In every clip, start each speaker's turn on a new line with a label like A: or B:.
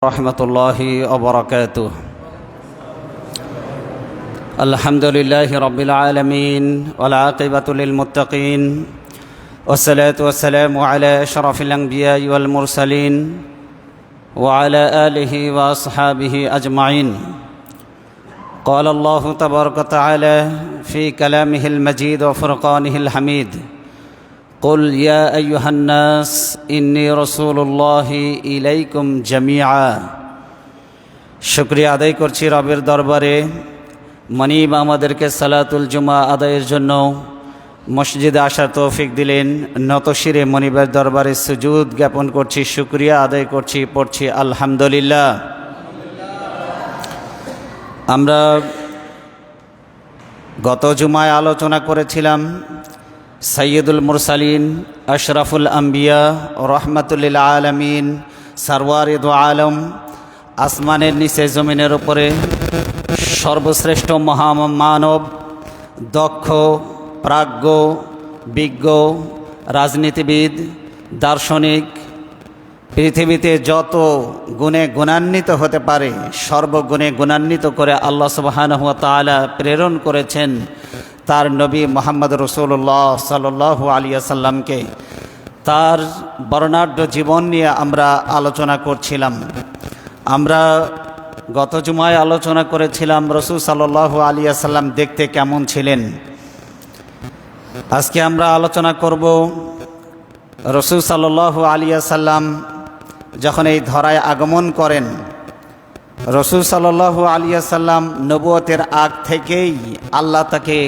A: रहमतुल्लाहि व बरकातुह। अल्हम्दुलिल्लाहि रब्बिल आलमीन वल आक़िबतु लिल मुत्तक़ीन वस्सलातु वस्सलामु अला अशरफिल अंबियाइ वल मुरसलीन व अला आलिहि व अस्हाबिहि अजमाइन। क़ाल अल्लाहु तबारक व तआला फ़ी कलामिहिल मजीद व फ़ुरक़ानिहिल हमीद कुल या अय्युहन्नास इन्नी रसूलुल्लाहि इलैकुम जमीआ। शुक्रिया आदाय करছি রবের দরবারে। মনিব আমাদেরকে সালাতুল জুমা আদায়ের জন্য মসজিদে আসার তৌফিক দিলেন। নত শিরে মনিবের দরবারে সুজুদ জ্ঞাপন করছি, শুকরিয়া আদায় করছি, পড়ছি আলহামদুলিল্লাহ। আমরা গত জুমায় আলোচনা করেছিলাম সৈয়দুল মুরসালিন আশরাফুল আম্বিয়া রহমাতুল লিল আলামিন সরওয়ারে দু আলম, আসমানের নিচে জমিনের উপরে সর্বশ্রেষ্ঠ মহামানব, দক্ষ, প্রাজ্ঞ, বিজ্ঞ, রাজনীতিবিদ, দার্শনিক, পৃথিবীতে যত গুণে গুণান্বিত হতে পারে সর্বগুণে গুণান্বিত করে আল্লাহ সুবহানাহু ওয়া তাআলা প্রেরণ করেছেন তার নবী মুহাম্মদ রাসূলুল্লাহ সাল্লাল্লাহু আলাইহি ওয়াসাল্লামকে। তার বর্ণাঢ্য জীবন নিয়ে আমরা আলোচনা করছিলাম। আমরা গত জুমায় আলোচনা করেছিলাম রাসূল সাল্লাল্লাহু আলাইহি ওয়াসাল্লাম দেখতে কেমন ছিলেন। আজকে আমরা আলোচনা করব রাসূল সাল্লাল্লাহু আলাইহি ওয়াসাল্লাম যখন এই ধরায় আগমন করেন। রাসূল সাল্লাল্লাহু আলাইহি ওয়াসাল্লাম নবুয়তের আগ থেকেই আল্লাহ তাকে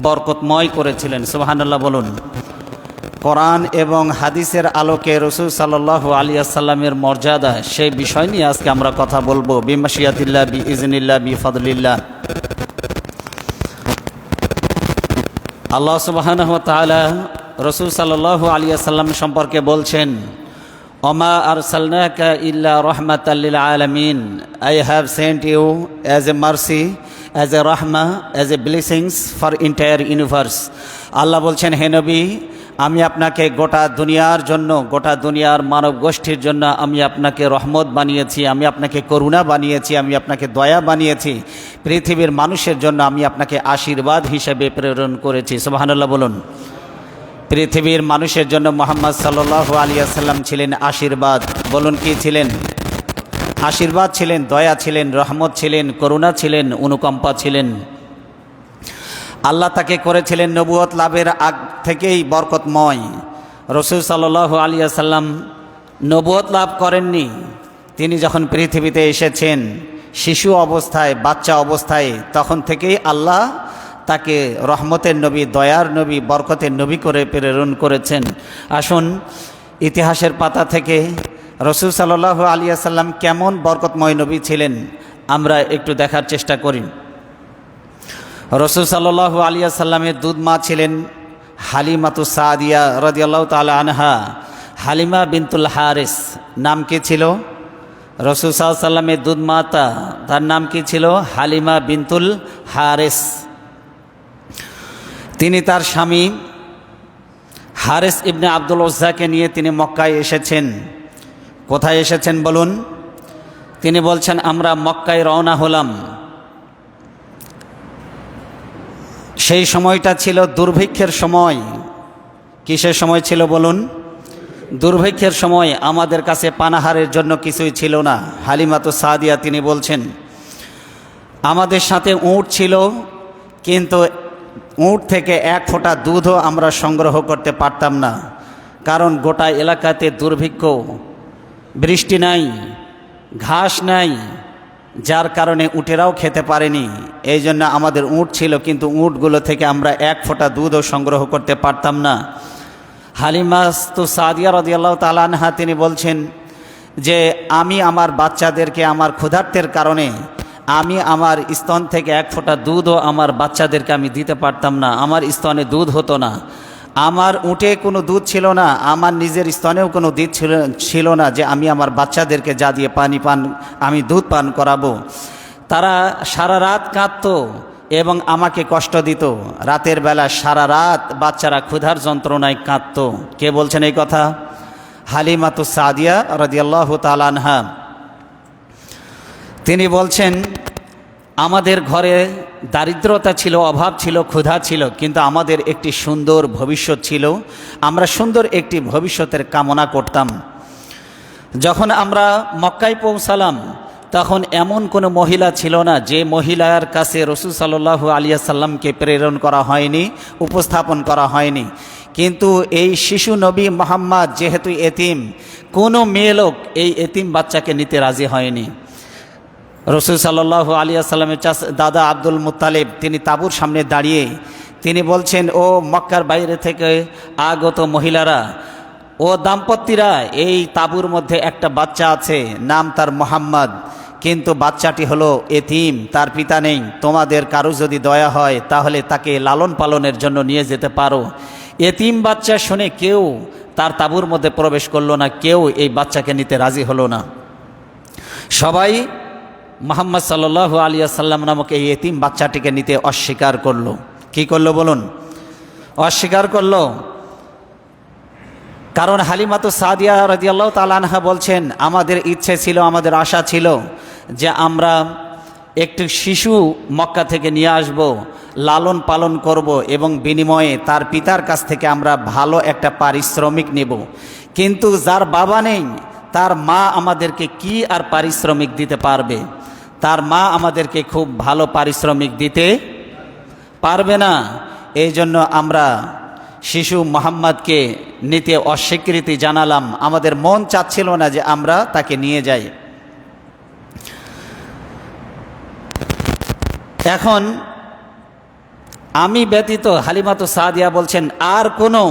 A: বরকতময় করেছিলেন। সুবহানাল্লাহ বলুন। কোরআন এবং হাদিসের আলোকে রাসূল সাল্লাল্লাহু আলাইহি ওয়াসাল্লামের মর্যাদা, সেই বিষয় নিয়ে আজকে আমরা কথা বলবো বিমাশিয়াতিল্লাহ বিইজনিল্লাহ বিফাদলিল্লাহ। আল্লাহ সুবহানাহু ওয়া তাআলা রাসূল সাল্লাল্লাহু আলাইহি ওয়াসাল্লাম সম্পর্কে বলছেন, ওমা আরসালনাকা ইল্লা রাহমাতাল লিল আলামিন, I have sent you as a mercy, as a রাহমা, as a blessings for entire universe. Allah বলছেন, হে নবী, আমি আপনাকে গোটা দুনিয়ার জন্য, গোটা দুনিয়ার মানব গোষ্ঠীর জন্য আমি আপনাকে রহমত বানিয়েছি, আমি আপনাকে করুণা বানিয়েছি, আমি আপনাকে দয়া বানিয়েছি। পৃথিবীর মানুষের জন্য আমি আপনাকে আশীর্বাদ হিসেবে প্রেরণ করেছি। সুবহানাল্লাহ বলুন। পৃথিবীর মানুষের জন্য মুহাম্মদ সাল্লাল্লাহু আলাইহি ওয়াসাল্লাম ছিলেন আশীর্বাদ। বলুন কি ছিলেন? আশীর্বাদ ছিলেন, দয়া ছিলেন, রহমত ছিলেন, করুণা ছিলেন, অনুকম্পা ছিলেন। আল্লাহ তাকে করেছিলেন নবুয়ত লাভের আগ থেকেই বরকতময়। রাসূল সাল্লাল্লাহু আলাইহি ওয়াসাল্লাম নবুয়ত লাভ করেননি। তিনি যখন পৃথিবীতে এসেছেন শিশু অবস্থায়, বাচ্চা অবস্থায়, তখন থেকেই আল্লাহ তাকে রহমতের নবী, দয়ার নবী, বরকতের নবী করে প্রেরণ করেছেন। আসুন ইতিহাসের পাতা থেকে রাসূল সাল্লাল্লাহু আলাইহি ওয়াসাল্লাম কেমন বরকতময় নবী ছিলেন আমরা একটু দেখার চেষ্টা করি। রাসূল সাল্লাল্লাহু আলাইহি ওয়াসাল্লামের দুধ মা ছিলেন হালিমাতু সাদিয়া রাদিয়াল্লাহু তাআলা আনহা। হালিমা বিনতুল হারিস নাম কি ছিল? রাসূল সাল্লাল্লাহু আলাইহি ওয়াসাল্লামের দুধ মাতা, তার নাম কি ছিল? হালিমা বিনতুল হারিস। তিনি তার স্বামী হারিস ইবনে আব্দুল উজ্জাকে নিয়ে তিনি মক্কায় এসেছেন। কোথায় এসেছেন বলুন? তিনি বলছেন, আমরা মক্কায় রওনা হলাম। সেই সময়টা ছিল দুর্ভিক্ষের সময়। কিসের সময় ছিল বলুন? দুর্ভিক্ষের সময়। আমাদের কাছে পানাহারের জন্য কিছুই ছিল না। হালিমাতু সাদিয়া তিনি বলছেন, আমাদের সাথে উট ছিল, কিন্তু উট থেকে এক ফোঁটা দুধও আমরা সংগ্রহ করতে পারতাম না, কারণ গোটা এলাকাতে দুর্ভিক্ষ, বৃষ্টি নাই, ঘাস নাই, যার কারণে উটেরাও খেতে পারেনি। এই জন্য আমাদের উট ছিল, কিন্তু উটগুলো থেকে আমরা এক ফোঁটা দুধও সংগ্রহ করতে পারতাম না। হালিমাতু সাদিয়া রাদিয়াল্লাহু তাআলা আনহা তিনি বলছেন যে আমি আমার বাচ্চাদেরকে আমার ক্ষুধার্তের কারণে আমি আমার স্তন থেকে এক ফোঁটা দুধও আমার বাচ্চাদেরকে আমি দিতে পারতাম না। আমার স্তনে দুধ হতো না, আমার উটে কোনো দুধ ছিল না, আমার নিজের স্তনেও কোনো দুধ ছিল না যে আমি আমার বাচ্চাদেরকে যা দিয়ে আমি দুধ পান করাবো। তারা সারা রাত কাঁদতো এবং আমাকে কষ্ট দিত। রাতের বেলা সারা রাত বাচ্চারা ক্ষুধার যন্ত্রণায় কাঁদতো। কে বলছেন এই কথা? হালিমাতু সাদিয়া রাদিয়াল্লাহু তাআলা আনহা। তিনি বলছেন, আমাদের ঘরে দারিদ্রতা ছিল, অভাব ছিল, ক্ষুধা ছিল, কিন্তু আমাদের একটি সুন্দর ভবিষ্যৎ ছিল। আমরা সুন্দর একটি ভবিষ্যতের কামনা করতাম। যখন আমরা মক্কায় পৌঁছালাম তখন এমন কোনো মহিলা ছিল না যে মহিলার কাছে রাসূল সাল্লাল্লাহু আলাইহি সাল্লামকে প্রেরণ করা হয়নি, উপস্থাপন করা হয়নি। কিন্তু এই শিশু নবী মুহাম্মদ যেহেতু এতিম, কোনো মেয়ে লোক এই এতিম বাচ্চাকে নিতে রাজি হয়নি। রাসূল সাল্লাল্লাহু আলাইহি সাল্লামের দাদা আব্দুল মুত্তালিব তিনি তাঁবুর সামনে দাঁড়িয়ে তিনি বলছেন, ও মক্কার বাইরে থেকে আগত মহিলারা, ও দাম্পত্যরা, এই তাঁবুর মধ্যে একটা বাচ্চা আছে, নাম তার মুহাম্মদ, কিন্তু বাচ্চাটি হলো এতিম, তার পিতা নেই। তোমাদের কারো যদি দয়া হয় তাহলে তাকে লালন পালনের জন্য নিয়ে যেতে পারো। এতিম বাচ্চা শুনে কেউ তার তাঁবুর মধ্যে প্রবেশ করলো না, কেউ এই বাচ্চাকে নিতে রাজি হলো না। সবাই মুহাম্মদ সাল্লাল্লাহু আলাইহি সাল্লাম নামক এই এতিম বাচ্চাটিকে নিতে অস্বীকার করলো। কি করলো বলুন? অস্বীকার করলো। কারণ হালিমাতু সাদিয়া রাদিয়াল্লাহু তাআলা আনহা বলছেন, আমাদের ইচ্ছে ছিল, আমাদের আশা ছিল যে আমরা একটি শিশু মক্কা থেকে নিয়ে আসব, লালন পালন করব এবং বিনিময়ে তার পিতার কাছ থেকে আমরা ভালো একটা পারিশ্রমিক নেব। কিন্তু যার বাবা নেই তার মা আমাদেরকে কি আর পারিশ্রমিক দিতে পারবে? তার মা আমাদেরকে খুব ভালো পারিশ্রমিক দিতে পারবে না। এই জন্য আমরা শিশু মুহাম্মদকে নিতে অস্বীকৃতি জানালাম। আমাদের মন চাচ্ছিল না যে আমরা তাকে নিয়ে যাই। এখন আমি ব্যতীত হালিমাতু সাদিয়া বলছেন, আর কোনো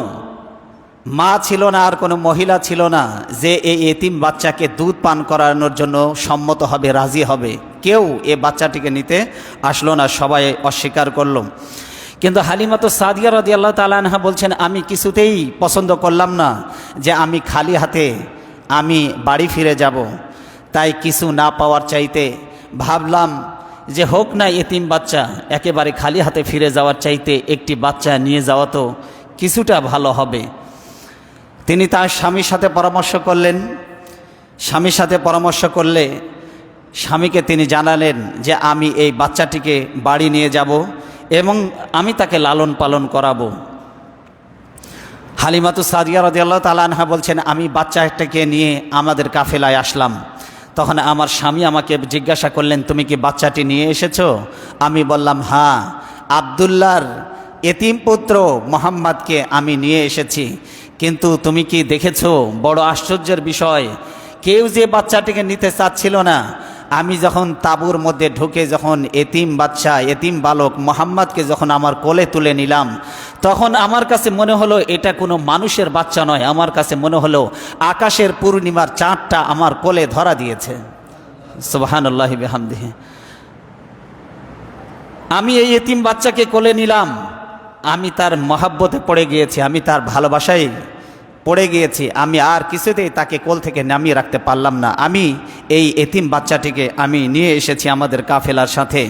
A: মা ছিল না, আর কোনো মহিলা ছিল না যে এই এতিম বাচ্চাকে দুধ পান করানোর জন্য সম্মত হবে, রাজি হবে। কেউ এ বাচ্চাটিকে নিতে আসলো না, সবাই অস্বীকার করল। কিন্তু হালিমাতু সাদিয়া রাদিয়াল্লাহু তাআলা আনহা বলছেন, আমি কিছুতেই পছন্দ করলাম না যে আমি খালি হাতে আমি বাড়ি ফিরে যাব। তাই কিছু না পাওয়ার চাইতে ভাবলাম যে হোক না এতিম বাচ্চা, একেবারে খালি হাতে ফিরে যাওয়ার চাইতে একটি বাচ্চা নিয়ে যাওয়া তো কিছুটা ভালো হবে। তিনি তার স্বামীর সাথে পরামর্শ করলেন। স্বামীর সাথে পরামর্শ করলে স্বামীকে তিনি জানালেন যে আমি এই বাচ্চাটিকে বাড়ি নিয়ে যাব এবং আমি তাকে লালন পালন করাবো। হালিমাতু সাদিয়া রাদিয়াল্লাহু তাআলা আনহা বলছেন, আমি বাচ্চাটাকে নিয়ে আমাদের কাফেলায় আসলাম। তখন আমার স্বামী আমাকে জিজ্ঞাসা করলেন, তুমি কি বাচ্চাটি নিয়ে এসেছো? আমি বললাম, হ্যাঁ, আব্দুল্লাহর এতিম পুত্র মুহাম্মদকে আমি নিয়ে এসেছি। কিন্তু তুমি কি দেখেছো, বড় আশ্চর্যের বিষয়, কেউ যে বাচ্চাটিকে নিতে চাচ্ছিল না। আমি যখন তাঁবুর মধ্যে ঢুকে যখন এতিম বাচ্চা, এতিম বালক মুহাম্মদকে যখন আমার কোলে তুলে নিলাম, তখন আমার কাছে মনে হলো এটা কোনো মানুষের বাচ্চা নয়। আমার কাছে মনে হলো আকাশের পূর্ণিমার চাঁদটা আমার কোলে ধরা দিয়েছে। সুবহানাল্লাহি বিহামদিহি। আমি এই এতিম বাচ্চাকে কোলে নিলাম, আমি তার মহাব্বতে পড়ে গিয়েছি, আমি তার ভালোবাসায় পড়ে গিয়েছি। আমি আর কিছুতেই তাকে কোল থেকে নামিয়ে রাখতে পারলাম না। আমি এই এতিম বাচ্চাটিকে আমি নিয়ে এসেছি আমাদের কাফেলার সাথে।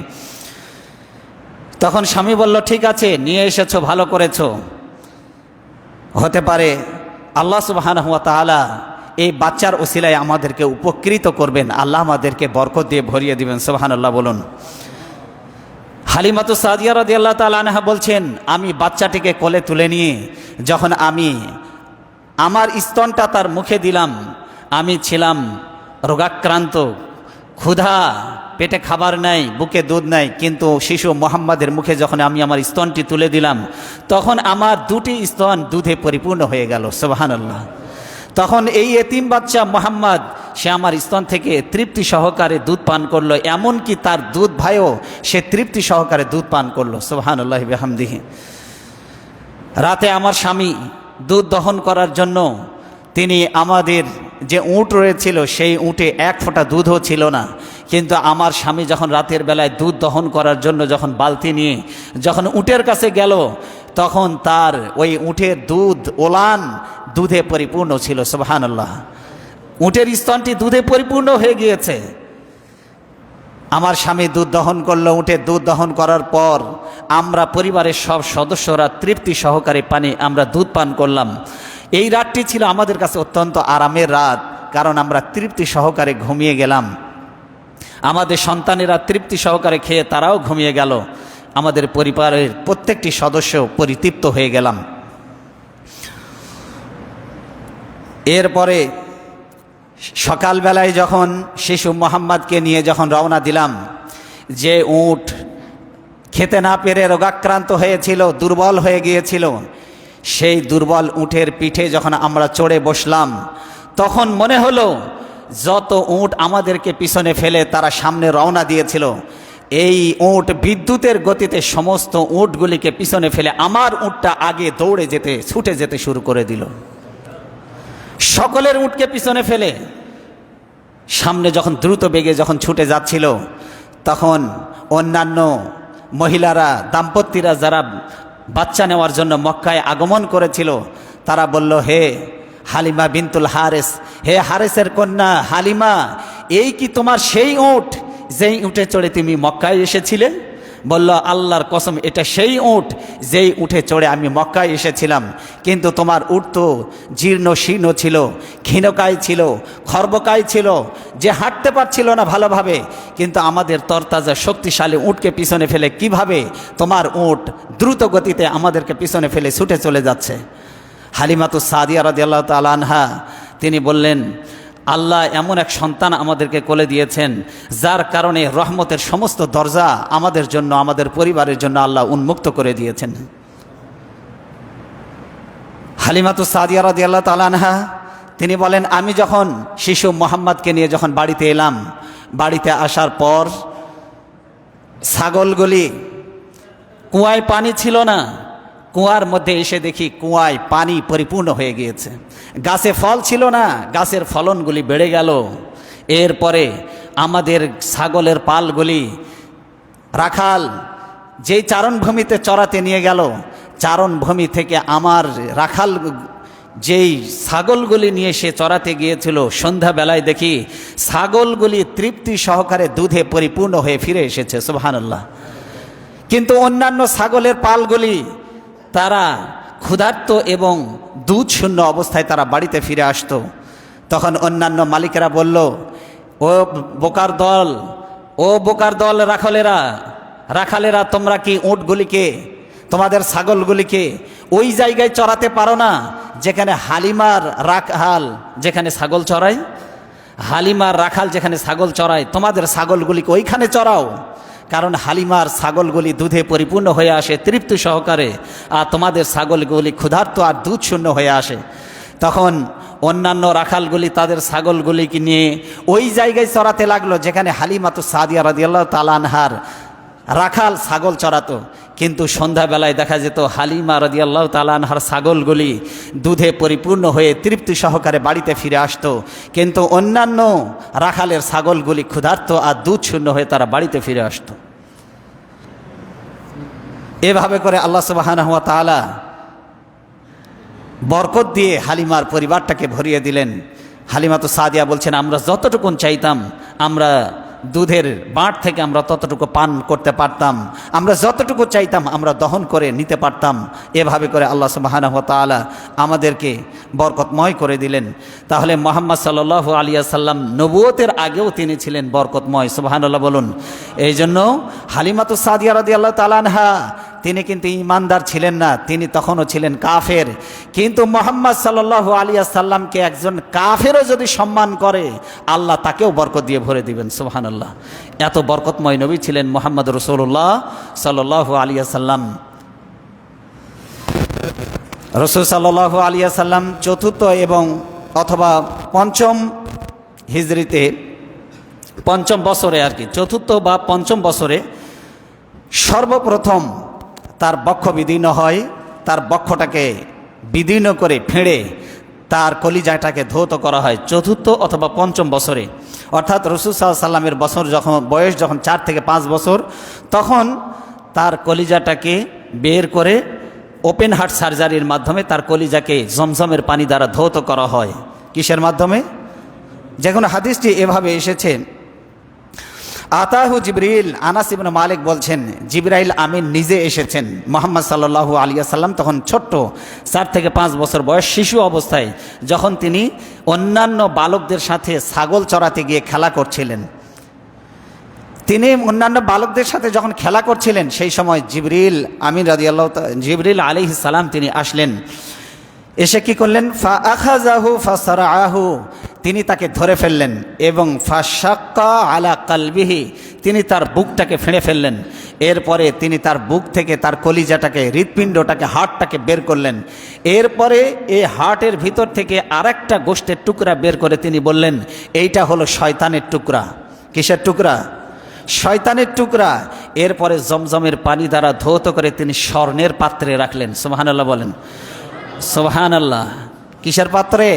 A: তখন স্বামী বলল, ঠিক আছে, নিয়ে এসেছো, ভালো করেছো। হতে পারে আল্লাহ সুবহানাহু ওয়া তাআলা এই বাচ্চার ওসিলায় আমাদেরকে উপকৃত করবেন, আল্লাহ আমাদেরকে বরকত দিয়ে ভরিয়ে দিবেন। সুবহানাল্লাহ বলুন। হালিমাতু সাদিয়া রাদিয়াল্লাহু তাআলা আনহা বলছেন, আমি বাচ্চাটিকে কোলে তুলে নিয়ে যখন আমি আমার স্তনটা তার মুখে দিলাম, আমি ছিলাম রোগাক্রান্ত, ক্ষুধা, পেটে খাবার নাই, বুকে দুধ নাই, কিন্তু শিশু মুহাম্মাদের মুখে যখন আমি আমার স্তনটি তুলে দিলাম, তখন আমার দুটি স্তন দুধে পরিপূর্ণ হয়ে গেল। সুবহানাল্লাহ। তখন এই এতিম বাচ্চা মুহাম্মদ সে আমার স্তন থেকে তৃপ্তি সহকারে দুধ পান করলো, এমনকি তার দুধ ভাইও সে তৃপ্তি সহকারে দুধ পান করলো। সুবহানাল্লাহি বিহামদিহি। রাতে আমার স্বামী দুধ দহন করার জন্য তিনি আমাদের যে উট রয়েছিল সেই উটে এক ফোঁটা দুধও ছিল না। কিন্তু আমার স্বামী যখন রাতের বেলায় দুধ দহন করার জন্য যখন বালতি নিয়ে যখন উটের কাছে গেল, তখন তার ওই উটের দুধ ওলান দুধে পরিপূর্ণ ছিল। সুবহানাল্লাহ। উটের স্তনটি দুধে পরিপূর্ণ হয়ে গিয়েছে। আমার স্বামী দুধ দহন করলো। উটের দুধ দহন করার পর আমরা পরিবারের সব সদস্যরা তৃপ্তি সহকারে আমরা দুধ পান করলাম। এই রাতটি ছিল আমাদের কাছে অত্যন্ত আরামের রাত, কারণ আমরা তৃপ্তি সহকারে ঘুমিয়ে গেলাম। আমাদের সন্তানেরা তৃপ্তি সহকারে খেয়ে তারাও ঘুমিয়ে গেল, আমাদের পরিবারের প্রত্যেকটি সদস্য পরিতৃপ্ত হয়ে গেলাম। এরপরে সকালবেলায় যখন শিশু মোহাম্মদকে নিয়ে যখন রওনা দিলাম, যে উট খেতে না পেরে রোগাক্রান্ত হয়েছিল, দুর্বল হয়ে গিয়েছিল, সেই দুর্বল উটের পিঠে যখন আমরা চড়ে বসলাম, তখন মনে হলো যত উট আমাদেরকে পিছনে ফেলে তারা সামনে রওনা দিয়েছিল, এই উট বিদ্যুতের গতিতে সমস্ত উটগুলিকে পিছনে ফেলে আমার উটটা আগে দৌড়ে যেতে ছুটে যেতে শুরু করে দিল। সকলের উটকে পিছনে ফেলে সামনে যখন দ্রুত বেগে যখন ছুটে যাচ্ছিল, তখন অন্যান্য মহিলারা, দাম্পত্যরা যারা বাচ্চা নেওয়ার জন্য মক্কায় আগমন করেছিল, তারা বলল, হে হালিমা বিনতুল হারেস, হে হারেসের কন্যা হালিমা, এই কি তোমার সেই উট যেই উটে চড়ে তুমি মক্কায় এসেছিলে? বলল, আল্লাহর কসম, এটা সেই উট যেই উঠে চড়ে আমি মক্কায় এসেছিলাম, কিন্তু তোমার উট তো জীর্ণ শীর্ণ ছিল, ক্ষীণকায় ছিল, খর্বকায় ছিল, যে হাঁটতে পারছিল না ভালোভাবে, কিন্তু আমাদের তরতাজা শক্তিশালী উটকে পিছনে ফেলে কিভাবে তোমার উট দ্রুত গতিতে আমাদেরকে পিছনে ফেলে ছুটে চলে যাচ্ছে? হালিমাতুস সাদিয়া রাদিয়াল্লাহু তাআলা আনহা তিনি বললেন, আল্লাহ এমন এক সন্তান আমাদেরকে কোলে দিয়েছেন যার কারণে রহমতের সমস্ত দরজা আমাদের জন্য, আমাদের পরিবারের জন্য আল্লাহ উন্মুক্ত করে দিয়েছেন। হালিমাতুস সাদিয়া রাদিয়াল্লাহু তাআলা আনহা তিনি বলেন, আমি যখন শিশু মোহাম্মদকে নিয়ে যখন বাড়িতে এলাম, বাড়িতে আসার পর ছাগলগুলি, কুয়ায় পানি ছিল না, কুয়ার মধ্যে এসে দেখি কুয়ায় পানি পরিপূর্ণ হয়ে গিয়েছে। গাছে ফল ছিল না, গাছের ফলনগুলি বেড়ে গেল। এরপরে আমাদের ছাগলের পালগুলি রাখাল যেই চারণভূমিতে চরাতে নিয়ে গেল, চারণভূমি থেকে আমার রাখাল যেই ছাগলগুলি নিয়ে সে চরাতে গিয়েছিল, সন্ধ্যাবেলায় দেখি ছাগলগুলি তৃপ্তি সহকারে দুধে পরিপূর্ণ হয়ে ফিরে এসেছে। সুবহানাল্লাহ। কিন্তু অন্যান্য ছাগলের পালগুলি তারা ক্ষুধার্ত এবং দুধ শূন্য অবস্থায় তারা বাড়িতে ফিরে আসতো। তখন অন্যান্য মালিকেরা বলল, ও বোকার দল, ও বোকার দল, রাখালেরা তোমরা কি উটগুলিকে, তোমাদের ছাগলগুলিকে ওই জায়গায় চড়াতে পারো না যেখানে হালিমার রাখাল যেখানে ছাগল চড়ায়? হালিমার রাখাল যেখানে ছাগল চড়ায়, তোমাদের ছাগলগুলিকে ওইখানে চড়াও, কারণ হালিমার ছাগলগুলি দুধে পরিপূর্ণ হয়ে আসে তৃপ্তি সহকারে, আর তোমাদের ছাগলগুলি ক্ষুধার্ত আর দুধ শূন্য হয়ে আসে। তখন অন্যান্য রাখালগুলি তাদের ছাগলগুলিকে নিয়ে ওই জায়গায় চড়াতে লাগলো যেখানে হালিমাতুস সাদিয়া রাদিয়াল্লাহু তাআলা আনহার রাখাল ছাগল চড়াতো। কিন্তু সন্ধ্যাবেলায় দেখা যেত হালিমা রাদিয়াল্লাহু তাআলা আনহার ছাগলগুলি দুধে পরিপূর্ণ হয়ে তৃপ্তি সহকারে বাড়িতে ফিরে আসতো, কিন্তু অন্যান্য রাখালের ছাগলগুলি ক্ষুধার্ত আর দুধ শূন্য হয়ে তারা বাড়িতে ফিরে আসতো। এভাবে করে আল্লাহ সুবহানাহু ওয়া তাআলা বরকত দিয়ে হালিমার পরিবারটাকে ভরিয়ে দিলেন। হালিমাতুস সাদিয়া বলছেন, আমরা যতটুকুন চাইতাম আমরা দুধের বাঁট থেকে আমরা ততটুকু পান করতে পারতাম, আমরা যতটুকু চাইতাম আমরা দহন করে নিতে পারতাম। এভাবে করে আল্লাহ সুবহানাহু ওয়া তাআলা আমাদেরকে বরকতময় করে দিলেন। তাহলে মুহাম্মদ সাল্লাল্লাহু আলাইহি ওয়াসাল্লাম নবুয়তের আগেও তিনি ছিলেন বরকতময়। সুবহানাল্লাহ বলুন। এই জন্য হালিমাতুস সাদিয়া রাদিয়াল্লাহু তাআলা আনহা তিনি কিন্তু ঈমানদার ছিলেন না, তিনি তখনও ছিলেন কাফের। কিন্তু মুহাম্মদ সাল্লাল্লাহু আলাইহি ওয়াসাল্লামকে একজন কাফেরও যদি সম্মান করে, আল্লাহ তাকেও বরকত দিয়ে ভরে দিবেন। সুবহানাল্লাহ। এত বরকতময় নবী ছিলেন মুহাম্মদ রাসূলুল্লাহ সাল্লাল্লাহু আলাইহি ওয়াসাল্লাম। রাসূল সাল্লাল্লাহু আলাইহি ওয়াসাল্লাম চতুর্থ এবং অথবা পঞ্চম হিজরিতে, পঞ্চম বছরে আর কি, চতুর্থ বা পঞ্চম বছরে সর্বপ্রথম তার বক্ষ বিদীর্ণ হয়। তার বক্ষটাকে বিদীর্ণ করে ফেঁড়ে তার কলিজাটাকে ধৌত করা হয় চতুর্থ অথবা পঞ্চম বছরে। অর্থাৎ রাসূল সাল্লাল্লাহু আলাইহি ওয়াসাল্লামের বয়স যখন 4 থেকে 5 বছর, তখন তার কলিজাটাকে বের করে ওপেন হার্ট সার্জারির মাধ্যমে তার কলিজাকে জমজমের পানি দ্বারা ধৌত করা হয়। কিসের মাধ্যমে? যে কোনো হাদিসটি এভাবে এসেছে, আতাহু জিবরিল, আনাস ইবনে মালিক বলছেন জিবরাইল আমিন নিজে এসেছেন। মুহাম্মদ সাল্লাল্লাহু আলাইহি ওয়াসাল্লাম তখন ছোট্ট 4 থেকে 5 বছর বয়স, শিশু অবস্থায়, যখন তিনি অন্যান্য বালকদের সাথে ছাগল চড়াতে গিয়ে খেলা করছিলেন। তিনি অন্যান্য বালকদের সাথে যখন খেলা করছিলেন সেই সময় জিবরিল আমিন রাদিয়াল্লাহু তাআলা জিবরিল আলাইহিস সালাম তিনি আসলেন, এসে কি করলেন, ফা আখাযাহু ফাসারাহু, তিনি তাকে ধরে ফেললেন এবং ফাশাক্কা আলা কালবিহি, তিনি তার বুকটাকে ফেঁড়ে ফেললেন। এরপরে তিনি তার বুক থেকে তার কলিজাটাকে, হৃৎপিণ্ডটাকে, হাড়টাকে বের করলেন। এরপরে এই হার্টের ভিতর থেকে আরেকটা গোশতের টুকরা বের করে তিনি বললেন, এইটা হলো শয়তানের টুকরা। কিসের টুকরা? শয়তানের টুকরা। এরপরে জমজমের পানি দ্বারা ধৌত করে তিনি স্বর্ণের পাত্রে রাখলেন। সুবহানাল্লাহ বলেন, সুবহানাল্লাহ। কিসের পাত্রে?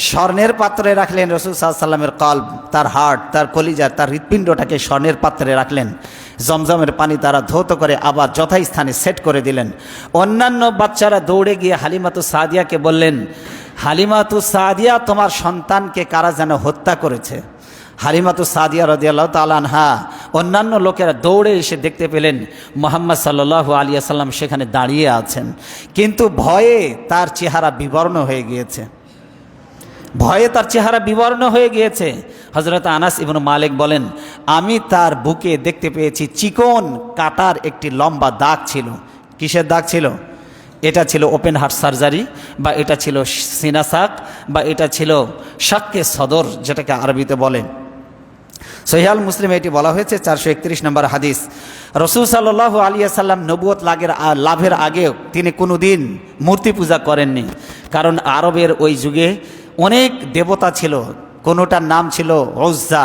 A: স্বর্ণের পাত্রে রাখলেন রাসূল সাল্লাল্লাহু আলাইহি ওয়াসাল্লামের কলব, তার হার্ট, তার কলিজা, তার হৃৎপিণ্ডটাকে স্বর্ণের পাত্রে রাখলেন। জমজমের পানি তারা ধৌত করে আবার যথাস্থানে সেট করে দিলেন। অন্যান্য বাচ্চারা দৌড়ে গিয়ে হালিমাতু সাদিয়াকে বললেন, হালিমাতু সাদিয়া, তোমার সন্তানকে কারা যেন হত্যা করেছে। হালিমাতু সাদিয়া রাদিয়াল্লাহু তাআলা আনহা, অন্যান্য লোকেরা দৌড়ে এসে দেখতে পেলেন মুহাম্মদ সাল্লাল্লাহু আলাইহি ওয়াসাল্লাম সেখানে দাঁড়িয়ে আছেন, কিন্তু ভয়ে তার চেহারা বিবর্ণ হয়ে গিয়েছে। ভয়ে তার চেহারা বিবর্ণ হয়ে গিয়েছে। হযরত আনাস ইবনে মালিক বলেন, আমি তার বুকে দেখতে পেয়েছি চিকন কাটার একটি লম্বা দাগ ছিল। কিসের দাগ ছিল? এটা ছিল ওপেন হার্ট সার্জারি, বা এটা ছিল সিনাসাক, বা এটা ছিল শাক্কে সদর, যেটাকে আরবিতে বলে। সহিহ মুসলিম এটি বলা হয়েছে 431 নম্বর হাদিস। রাসূল সাল্লাল্লাহু আলাইহি ওয়াসাল্লাম নবুয়ত লাভের আগেও তিনি কোনোদিন মূর্তি পূজা করেননি, কারণ আরবের ওই যুগে অনেক দেবতা ছিল। কোনোটার নাম ছিল উজ্জা,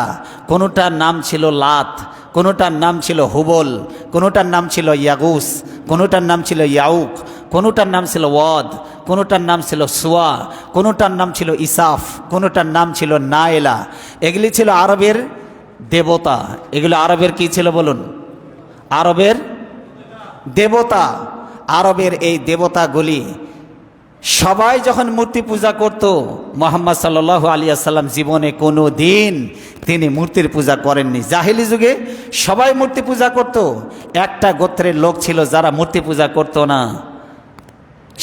A: কোনোটার নাম ছিল লাত, কোনোটার নাম ছিল হুবল, কোনোটার নাম ছিল ইয়াগুস, কোনোটার নাম ছিল ইয়াউক, কোনোটার নাম ছিল ওয়াদ, কোনোটার নাম ছিল সুয়া, কোনোটার নাম ছিল ইসাফ, কোনোটার নাম ছিল নায়েলা। এগুলি ছিল আরবের দেবতা। এগুলো আরবের কি ছিল বলুন? আরবের দেবতা। আরবের এই দেবতাগুলি সবাই যখন মূর্তি পূজা করত, মুহাম্মদ সাল্লাল্লাহু আলাইহি ওয়াসাল্লাম জীবনে কোনো দিন তিনি মূর্তির পূজা করেননি। জাহেলি যুগে সবাই মূর্তি পূজা করত। একটা গোত্রের লোক ছিল যারা মূর্তি পূজা করত না,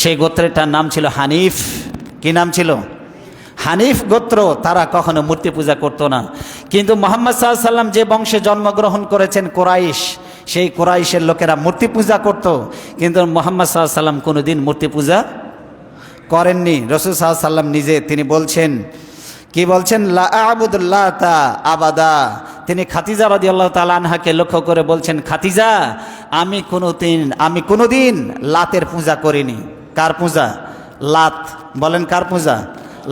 A: সেই গোত্রেরটার নাম ছিল হানিফ। কি নাম ছিল? হানিফ গোত্র। তারা কখনো মূর্তি পূজা করত না। কিন্তু মুহাম্মদ সাল্লাল্লাহু আলাইহি ওয়াসাল্লাম যে বংশে জন্মগ্রহণ করেছেন, কোরাইশ, সেই কোরাইশের লোকেরা মূর্তি পূজা করত, কিন্তু মুহাম্মদ সাল্লাল্লাহু আলাইহি ওয়াসাল্লাম কোনোদিন মূর্তি পূজা করেননি। রাসূল সাল্লাল্লাহু আলাইহি ওয়াসাল্লাম নিজে তিনি বলছেন, কি বলছেন? লা আ'বুদুল্লাতা আবাদা। তিনি খাদিজা রাদিয়াল্লাহু তাআলা আনহাকে লক্ষ্য করে বলছেন, খাদিজা, আমি কোনোদিন লাতের পূজা করিনি। কার পূজা? লাত। বলেন কার পূজা?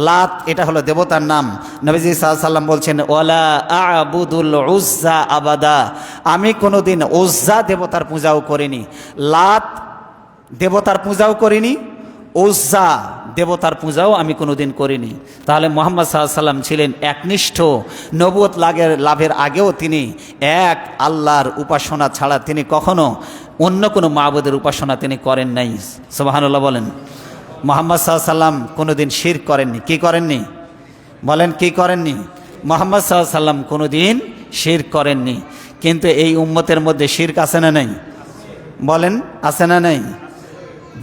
A: লাত। এটা হলো দেবতার নাম। নবীজি সাল্লাল্লাহু আলাইহি ওয়াসাল্লাম বলছেন, ওয়ালা আ'বুদুল উজ্জা আবাদা, আমি কোনোদিন উজ্জা দেবতার পূজাও করিনি, লাত দেবতার পূজাও করিনি, উজ্জা দেবতার পূজাও আমি কোনোদিন করিনি। তাহলে মুহাম্মদ সাল্লাল্লাহু আলাইহি ওয়াসাল্লাম ছিলেন একনিষ্ঠ। নবুয়ত লাভের আগেও তিনি এক আল্লাহর উপাসনা ছাড়া তিনি কখনো অন্য কোনো মাবুদের উপাসনা তিনি করেন নাই। সুবহানাল্লাহ বলেন। মুহাম্মদ সাল্লাল্লাহু আলাইহি ওয়াসাল্লাম কোনোদিন শিরক করেননি। কি করেননি? বলেন কি করেননি? মুহাম্মদ সাল্লাল্লাহু আলাইহি ওয়াসাল্লাম কোনোদিন শিরক করেননি। কিন্তু এই উম্মতের মধ্যে শিরক আছে না নাই? বলেন আছে না নাই?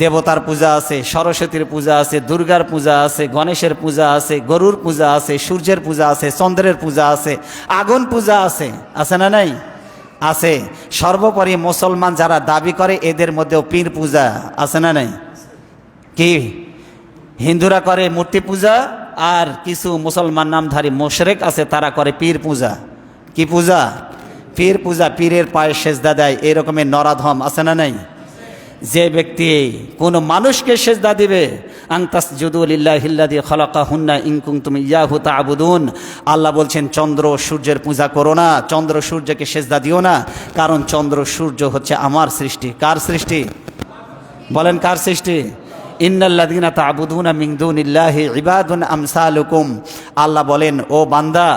A: দেবতার পূজা আছে, সরস্বতীর পূজা আছে, দুর্গার পূজা আছে, গণেশের পূজা আছে, গরুর পূজা আছে, সূর্যের পূজা আছে, চন্দ্রের পূজা আছে, আগুন পূজা আছে। আছে না নাই? আছে। সর্বোপরি মুসলমান যারা দাবি করে এদের মধ্যেও পীর পূজা আছে না নাই? কি হিন্দুরা করে মূর্তি পূজা, আর কিছু মুসলমান নামধারী মুশরিক আছে তারা করে পীর পূজা। কি পূজা? পীর পূজা। পীরের পায়ে সেজদা দেয়, এরকমের নরাধম আছে না নাই? যে ব্যক্তি কোনো মানুষকে সেজদা দিবে, আনতাসজুদু লিল্লাহিল্লাযী খালাকাহুন্না ইন কুনতুম ইয়াহু তা'বুদুন, আল্লাহ বলছেন চন্দ্র সূর্যের পূজা করো না, চন্দ্র সূর্যকে সেজদা দিও না, কারণ চন্দ্র সূর্য হচ্ছে আমার সৃষ্টি। কার সৃষ্টি? বলেন কার সৃষ্টি? ইন্নাল্লাযীনা তা'বুদুনা মিন দুনিল্লাহি ইবাদুন আমসালুকুম। আল্লাহ বলেন, ও বান্দা,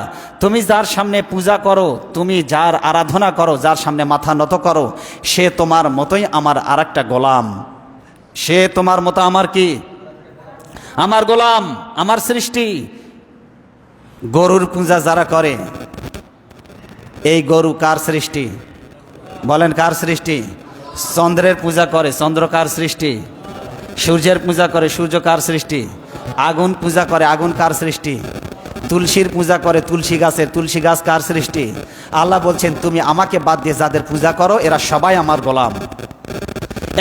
A: তুমি যার সামনে পূজা করো, তুমি যার আরাধনা করো, যার সামনে মাথা নত করো, সে তোমার মতোই আমার আরেকটা গোলাম। সে তোমার মতো আমার কি? আমার গোলাম, আমার সৃষ্টি। গরুর পূজা যারা করে, এই গরু কার সৃষ্টি? বলেন কার সৃষ্টি? চন্দ্রের পূজা করে, চন্দ্র কার সৃষ্টি? সূর্যের পূজা করে, সূর্য কার সৃষ্টি? আগুন পূজা করে, আগুন কার সৃষ্টি? তুলসীর পূজা করে, তুলসী গাছের। তুলসী গাছ কার সৃষ্টি? আল্লাহ বলছেন তুমি আমাকে বাদ দিয়ে যাদের পূজা করো এরা সবাই আমার গোলাম।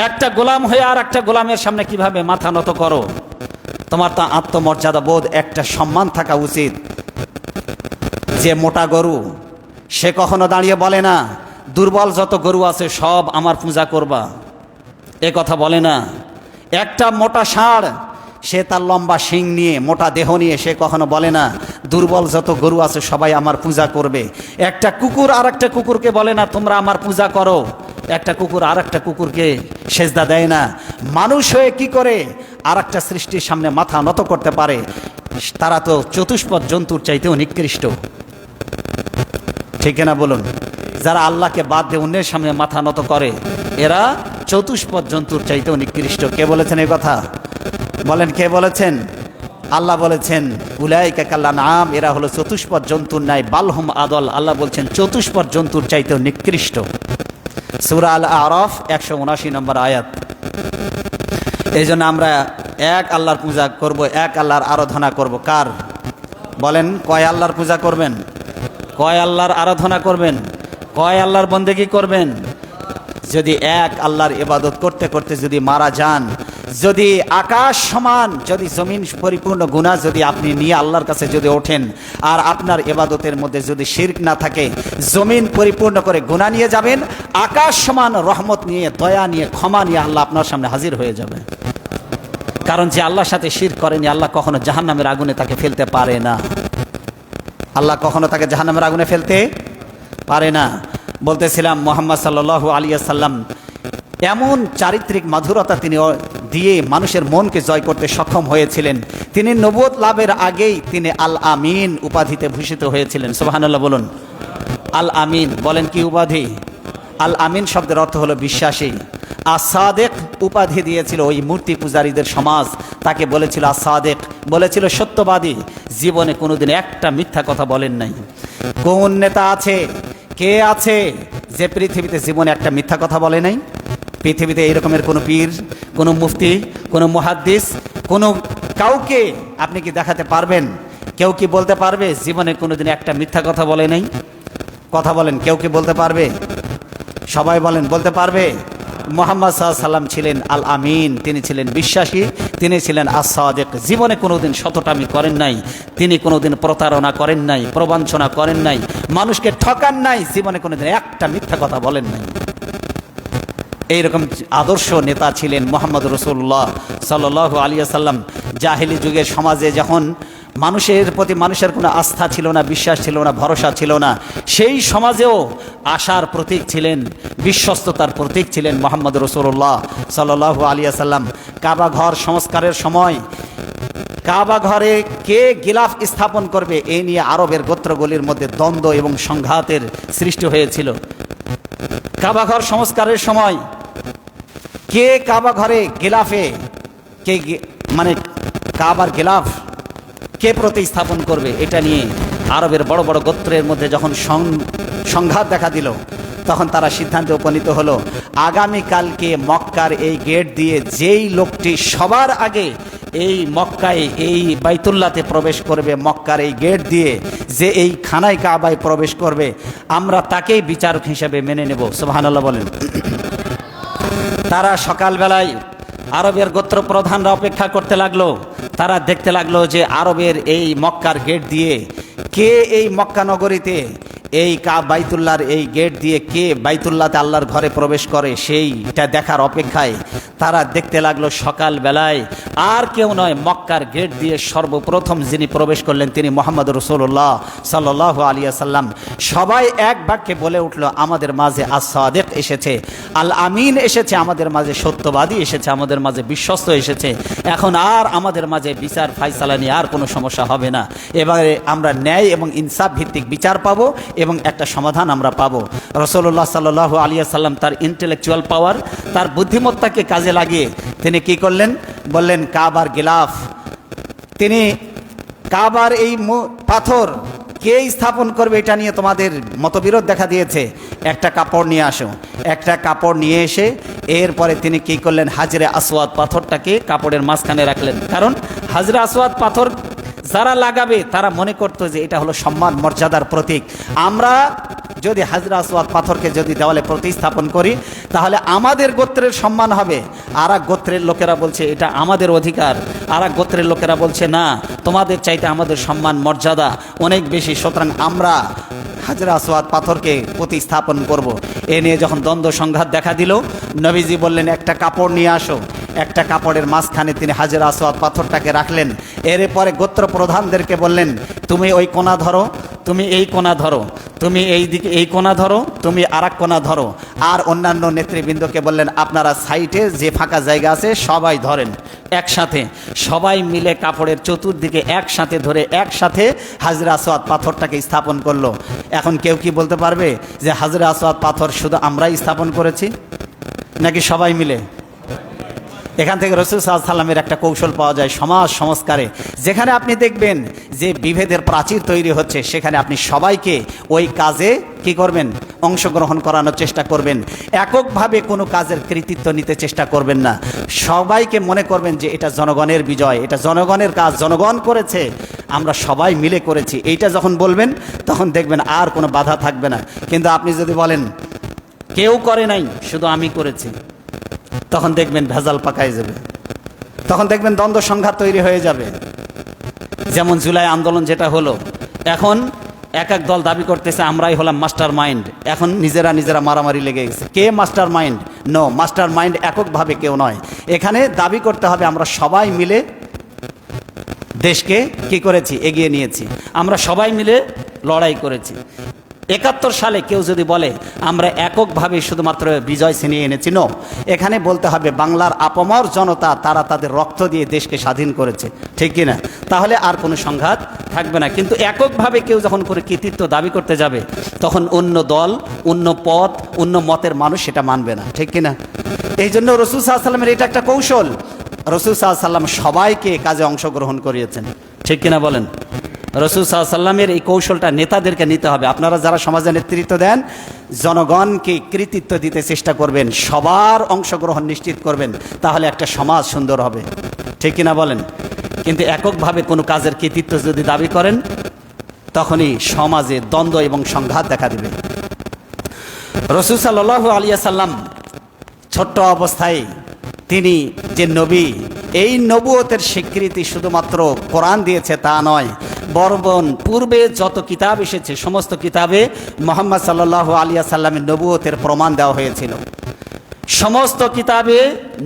A: একটা গোলাম হয়ে আর একটা গোলামের সামনে কিভাবে মাথা নত করো? তোমার তো আত্মমর্যাদা বোধ, একটা সম্মান থাকা উচিত। যে মোটা গরু সে কখনো দাঁড়িয়ে বলে না দুর্বল যত গরু আছে সব আমার পূজা করবা, এ কথা বলে না। একটা মোটা ষাঁড় সে তার লম্বা শিং নিয়ে, মোটা দেহ নিয়ে সে কখনো বলে না দুর্বল যত গরু আছে সবাই আমার পূজা করবে। একটা কুকুর আর একটা কুকুরকে বলে না তোমরা আমার পূজা করো। একটা কুকুর আর একটা কুকুরকে সেজদা দেয় না। মানুষ হয়ে কি করে আর একটা সৃষ্টির সামনে মাথা নত করতে পারে? তারা তো চতুষ্পদ জন্তুর চাইতেও নিকৃষ্ট, ঠিক না বলুন? যারা আল্লাহকে বাদ দিয়ে অন্যের সামনে মাথা নত করে এরা চতুষ্পদ জন্তুর চাইতেও নিকৃষ্ট। কে বলেছেন এই কথা? বলেন কে বলেছেন? আল্লাহ বলেছেন উলাইকা কাল্লানাম, এরা হলো চতুষ্পদ জন্তুর ন্যায়, বালহুম আদল। আল্লাহ বলছেন চতুষ্পদ জন্তুর চাইতেও নিকৃষ্ট। সূরা আল আরাফ 179 নম্বর আয়াত। এই জন্য আমরা এক আল্লাহর পূজা করব, এক আল্লাহর আরাধনা করব। কার? বলেন কয় আল্লাহর পূজা করবেন? কয় আল্লাহর আরাধনা করবেন? কয় আল্লাহর বন্দেগী করবেন? যদি এক আল্লাহর ইবাদত করতে করতে যদি মারা যান, যদি আকাশ সমান যদি জমিন পরিপূর্ণ গুনাহ যদি আপনি নিয়ে আল্লাহর কাছে যদি ওঠেন, আর আপনার ইবাদতের মধ্যে যদি শিরক না থাকে, জমিন পরিপূর্ণ করে গুনাহ নিয়ে যাবেন, আকাশ সমান রহমত নিয়ে, দয়া নিয়ে, ক্ষমা নিয়ে আল্লাহ আপনার সামনে হাজির হয়ে যাবে। কারণ যে আল্লাহর সাথে শিরক করেনি আল্লাহ কখনো জাহান্নামের আগুনে তাকে ফেলতে পারে না। আল্লাহ কখনো তাকে জাহান্নামের আগুনে ফেলতে পারে না। বলতেছিলাম মুহাম্মদ সাল্লাল্লাহু আলাইহি ওয়াসাল্লাম এমন চারিত্রিক মাধুরতা তিনি দিয়ে মানুষের মনকে জয় করতে সক্ষম হয়েছিলেন। তিনি নবুয়ত লাভের আগেই তিনি আল আমিন উপাধিতে ভূষিত হয়েছিলেন। সুবহানাল্লাহ বলুন। আল আমিন, বলেন কি উপাধি? আল আমিন শব্দের অর্থ হলো বিশ্বাসী। আসাদেক উপাধি দিয়েছিল ওই মূর্তি পূজারীদের সমাজ, তাকে বলেছিল আসাদেক, বলেছিল সত্যবাদী। জীবনে কোনোদিন একটা মিথ্যা কথা বলেন নাই। কোন নেতা আছে, কে আছে যে পৃথিবীতে জীবনে একটা মিথ্যা কথা বলে নাই? পৃথিবীতে এইরকমের কোনো পীর, কোনো মুফতি, কোনো মুহাদ্দিস, কোনো কাউকে আপনি কি দেখাতে পারবেন? কেউ কি বলতে পারবে জীবনে কোনোদিন একটা মিথ্যা কথা বলে নাই? কথা বলেন, কেউ কি বলতে পারবে? সবাই বলেন, বলতে পারবে? মুহাম্মদ সাল্লাল্লাহু আলাইহি সাল্লাম ছিলেন আল আমিন, তিনি ছিলেন বিশ্বাসী, তিনি ছিলেন আস-সাদিক। জীবনে কোনোদিন সততামি করেন নাই, তিনি কোনোদিন প্রতারণা করেন নাই, প্রবঞ্চনা করেন নাই, মানুষকে ঠকান নাই, জীবনে কোনোদিন একটা মিথ্যা কথা বলেন নাই। এইরকম আদর্শ নেতা ছিলেন মুহাম্মদ রাসূলুল্লাহ সাল্লাল্লাহু আলাইহি ওয়াসাল্লাম। জাহেলি যুগের সমাজে যখন মানুষের প্রতি মানুষের কোনো আস্থা ছিল না, বিশ্বাস ছিল না, ভরসা ছিল না, সেই সমাজেও আশার প্রতীক ছিলেন, বিশ্বস্ততার প্রতীক ছিলেন মুহাম্মদ রাসূলুল্লাহ সাল্লাল্লাহু আলাইহি ওয়াসাল্লাম। কাবা ঘর সংস্কারের সময় কাবা ঘরে কে গিলাফ স্থাপন করবে এই নিয়ে আরবের গোত্রগুলির মধ্যে দ্বন্দ্ব এবং সংঘাতের সৃষ্টি হয়েছিল। কাবা ঘর সংস্কারের সময় কে কাবা ঘরে গিলাফে কে মানে কাবার গিলাফ কে প্রতিস্থাপন করবে, এটা নিয়ে আরবের বড় বড় গোত্রের মধ্যে যখন সংঘাত দেখা দিল, তখন তারা সিদ্ধান্তে উপনীত হলো আগামীকালকে মক্কার এই গেট দিয়ে যেই লোকটি সবার আগে এই মক্কায় এই বাইতুল্লাহতে প্রবেশ করবে, মক্কার এই গেট দিয়ে যে এই খানায় কাবায় প্রবেশ করবে, আমরা তাকেই বিচারক হিসেবে মেনে নেব। সুবহানাল্লাহ বলেন। তারা সকালবেলায় আরবের গোত্র প্রধানরা অপেক্ষা করতে লাগলো। তারা দেখতে লাগলো যে আরবের এই মক্কার গেট দিয়ে কে এই মক্কা নগরীতে এই বাইতুল্লাহর এই গেট দিয়ে কে বাইতুল্লাহতে আল্লাহর ঘরে প্রবেশ করে, সেইটা দেখার অপেক্ষায় তারা দেখতে লাগলো সকালবেলায় আর কেউ নয়, মক্কার গেট দিয়ে সর্বপ্রথম যিনি প্রবেশ করলেন তিনি মুহাম্মদ রাসূলুল্লাহ সাল্লাল্লাহু আলাইহি ওয়াসাল্লাম। সবাই এক বাক্যে বলে উঠলো আমাদের মাঝে আস-সাদিক এসেছে, আল আমিন এসেছে, আমাদের মাঝে সত্যবাদী এসেছে, আমাদের মাঝে বিশ্বস্ত এসেছে। এখন আর আমাদের মাঝে বিচার ফায়সালা নিয়ে আর কোনো সমস্যা হবে না। এবারে আমরা ন্যায় এবং ইনসাফ ভিত্তিক বিচার পাবো এবং একটা সমাধান আমরা পাবো। রাসূলুল্লাহ সাল্লাল্লাহু আলাইহি ওয়াসাল্লাম তার ইন্টেলেকচুয়াল পাওয়ার, তার বুদ্ধিমত্তাকে কাজে লাগিয়ে তিনি কি করলেন? বললেন কাবার গিলাফ, তিনি কাবার এই পাথর কে স্থাপন করবে এটা নিয়ে তোমাদের মতবিরোধ দেখা দিয়েছে, একটা কাপড় নিয়ে আসো। একটা কাপড় নিয়ে এসে এরপরে তিনি কি করলেন? হাজরে আসওয়াদ পাথরটাকে কাপড়ের মাঝখানে রাখলেন। কারণ হাজরে আসওয়াদ পাথর যারা লাগাবে তারা মনে করতো যে এটা হলো সম্মান মর্যাদার প্রতীক। আমরা যদি হাজরা আসওয়াদ পাথরকে যদি দেওয়ালে প্রতিস্থাপন করি তাহলে আমাদের গোত্রের সম্মান হবে। আর এক গোত্রের লোকেরা বলছে এটা আমাদের অধিকার, আর এক গোত্রের লোকেরা বলছে না, তোমাদের চাইতে আমাদের সম্মান মর্যাদা অনেক বেশি, সুতরাং আমরা হাজরা আসওয়াদ পাথরকে প্রতিস্থাপন করব। এ নিয়ে যখন দ্বন্দ্ব সংঘাত দেখা দিল, নবীজি বললেন একটা কাপড় নিয়ে আসো। একটা কাপড়ের মাঝখানে তিনি হাজরা আসওয়াদ পাথরটাকে রাখলেন। এরপরে গোত্র প্রধানদেরকে বললেন, তুমি ওই কোণা ধরো, তুমি এই কোণা ধরো, তুমি এই দিকে এই কোণা ধরো, তুমি আর এক কোণা ধরো। আর অন্যান্য নেতৃবৃন্দকে বললেন, আপনারা সাইডে যে ফাঁকা জায়গা আছে সবাই ধরেন একসাথে। সবাই মিলে কাপড়ের চতুর্দিকে একসাথে ধরে একসাথে হাজরা আসওয়াদ পাথরটাকে স্থাপন করলো। এখন কেউ কি বলতে পারবে যে হাজরা আসওয়াদ পাথর শুধু আমরাই স্থাপন করেছি নাকি সবাই মিলে? এখান থেকে রাসূল সাল্লাল্লাহু আলাইহি ওয়াসাল্লামের একটা কৌশল পাওয়া যায় সমাজ সংস্কারে। যেখানে আপনি দেখবেন যে বিভেদের প্রাচীর তৈরি হচ্ছে, সেখানে আপনি সবাইকে ওই কাজে কি করবেন? অংশগ্রহণ করানোর চেষ্টা করবেন। এককভাবে কোনো কাজের কৃতিত্ব নিতে চেষ্টা করবেন না। সবাইকে মনে করবেন যে এটা জনগণের বিজয়, এটা জনগণের কাজ, জনগণ করেছে, আমরা সবাই মিলে করেছি। এইটা যখন বলবেন তখন দেখবেন আর কোনো বাধা থাকবে না। কিন্তু আপনি যদি বলেন কেউ করে নাই, শুধু আমি করেছি, তখন দেখবেন ভেজাল পাকায় যাবে, তখন দেখবেন দ্বন্দ্ব সংঘাত তৈরি হয়ে যাবে। যেমন জুলাই আন্দোলন যেটা হলো, এখন এক এক দল দাবি করতেছে আমরাই হলাম মাস্টার মাইন্ড। এখন নিজেরা নিজেরা মারামারি লেগে গেছে, কে mastermind? No, mastermind এককভাবে কেউ নয়। এখানে দাবি করতে হবে আমরা সবাই মিলে দেশকে কি করেছি? এগিয়ে নিয়েছি। আমরা সবাই মিলে লড়াই করেছি। ৭১ সালে কেউ যদি বলে আমরা এককভাবে শুধুমাত্র বিজয় ছিনিয়ে এনেছি, নো, এখানে বলতে হবে বাংলার আপামর জনতা তারা তাদের রক্ত দিয়ে দেশকে স্বাধীন করেছে, ঠিক কিনা? তাহলে আর কোনো সংঘাত থাকবে না। কিন্তু এককভাবে কেউ যখন করে কৃতিত্ব দাবি করতে যাবে, তখন অন্য দল, অন্য পথ, অন্য মতের মানুষ সেটা মানবে না, ঠিক কিনা? এই জন্য রাসূল সাল্লাল্লাহু আলাইহি ওয়াসাল্লামের এটা একটা কৌশল। রাসূল সাল্লাল্লাহু আলাইহি ওয়াসাল্লাম সবাইকে কাজে অংশগ্রহণ করিয়েছেন, ঠিক কিনা বলেন? রাসূল সাল্লাল্লাহু আলাইহি ওয়াসাল্লামের এই কৌশলটা নেতাদেরকে নিতে হবে। আপনারা যারা সমাজে নেতৃত্ব দেন, জনগণকে কৃতিত্ব দিতে চেষ্টা করবেন, সবার অংশগ্রহণ নিশ্চিত করবেন, তাহলে একটা সমাজ সুন্দর হবে, ঠিক কিনা বলেন? কিন্তু এককভাবে কোনো কাজের কৃতিত্ব যদি দাবি করেন, তখনই সমাজে দ্বন্দ্ব এবং সংঘাত দেখা দেবে। রাসূল সাল্লাল্লাহু আলাইহি ওয়াসাল্লাম ছোট্ট অবস্থায় তিনি যে নবী, এই নবুয়তের স্বীকৃতি শুধুমাত্র কোরআন দিয়েছে তা নয়, বরং পূর্বে যত কিতাব এসেছে সমস্ত কিতাবে মুহাম্মদ সাল্লাল্লাহু আলাইহি ওয়াসাল্লামের নবুয়তের প্রমাণ দেওয়া হয়েছিল। সমস্ত কিতাবে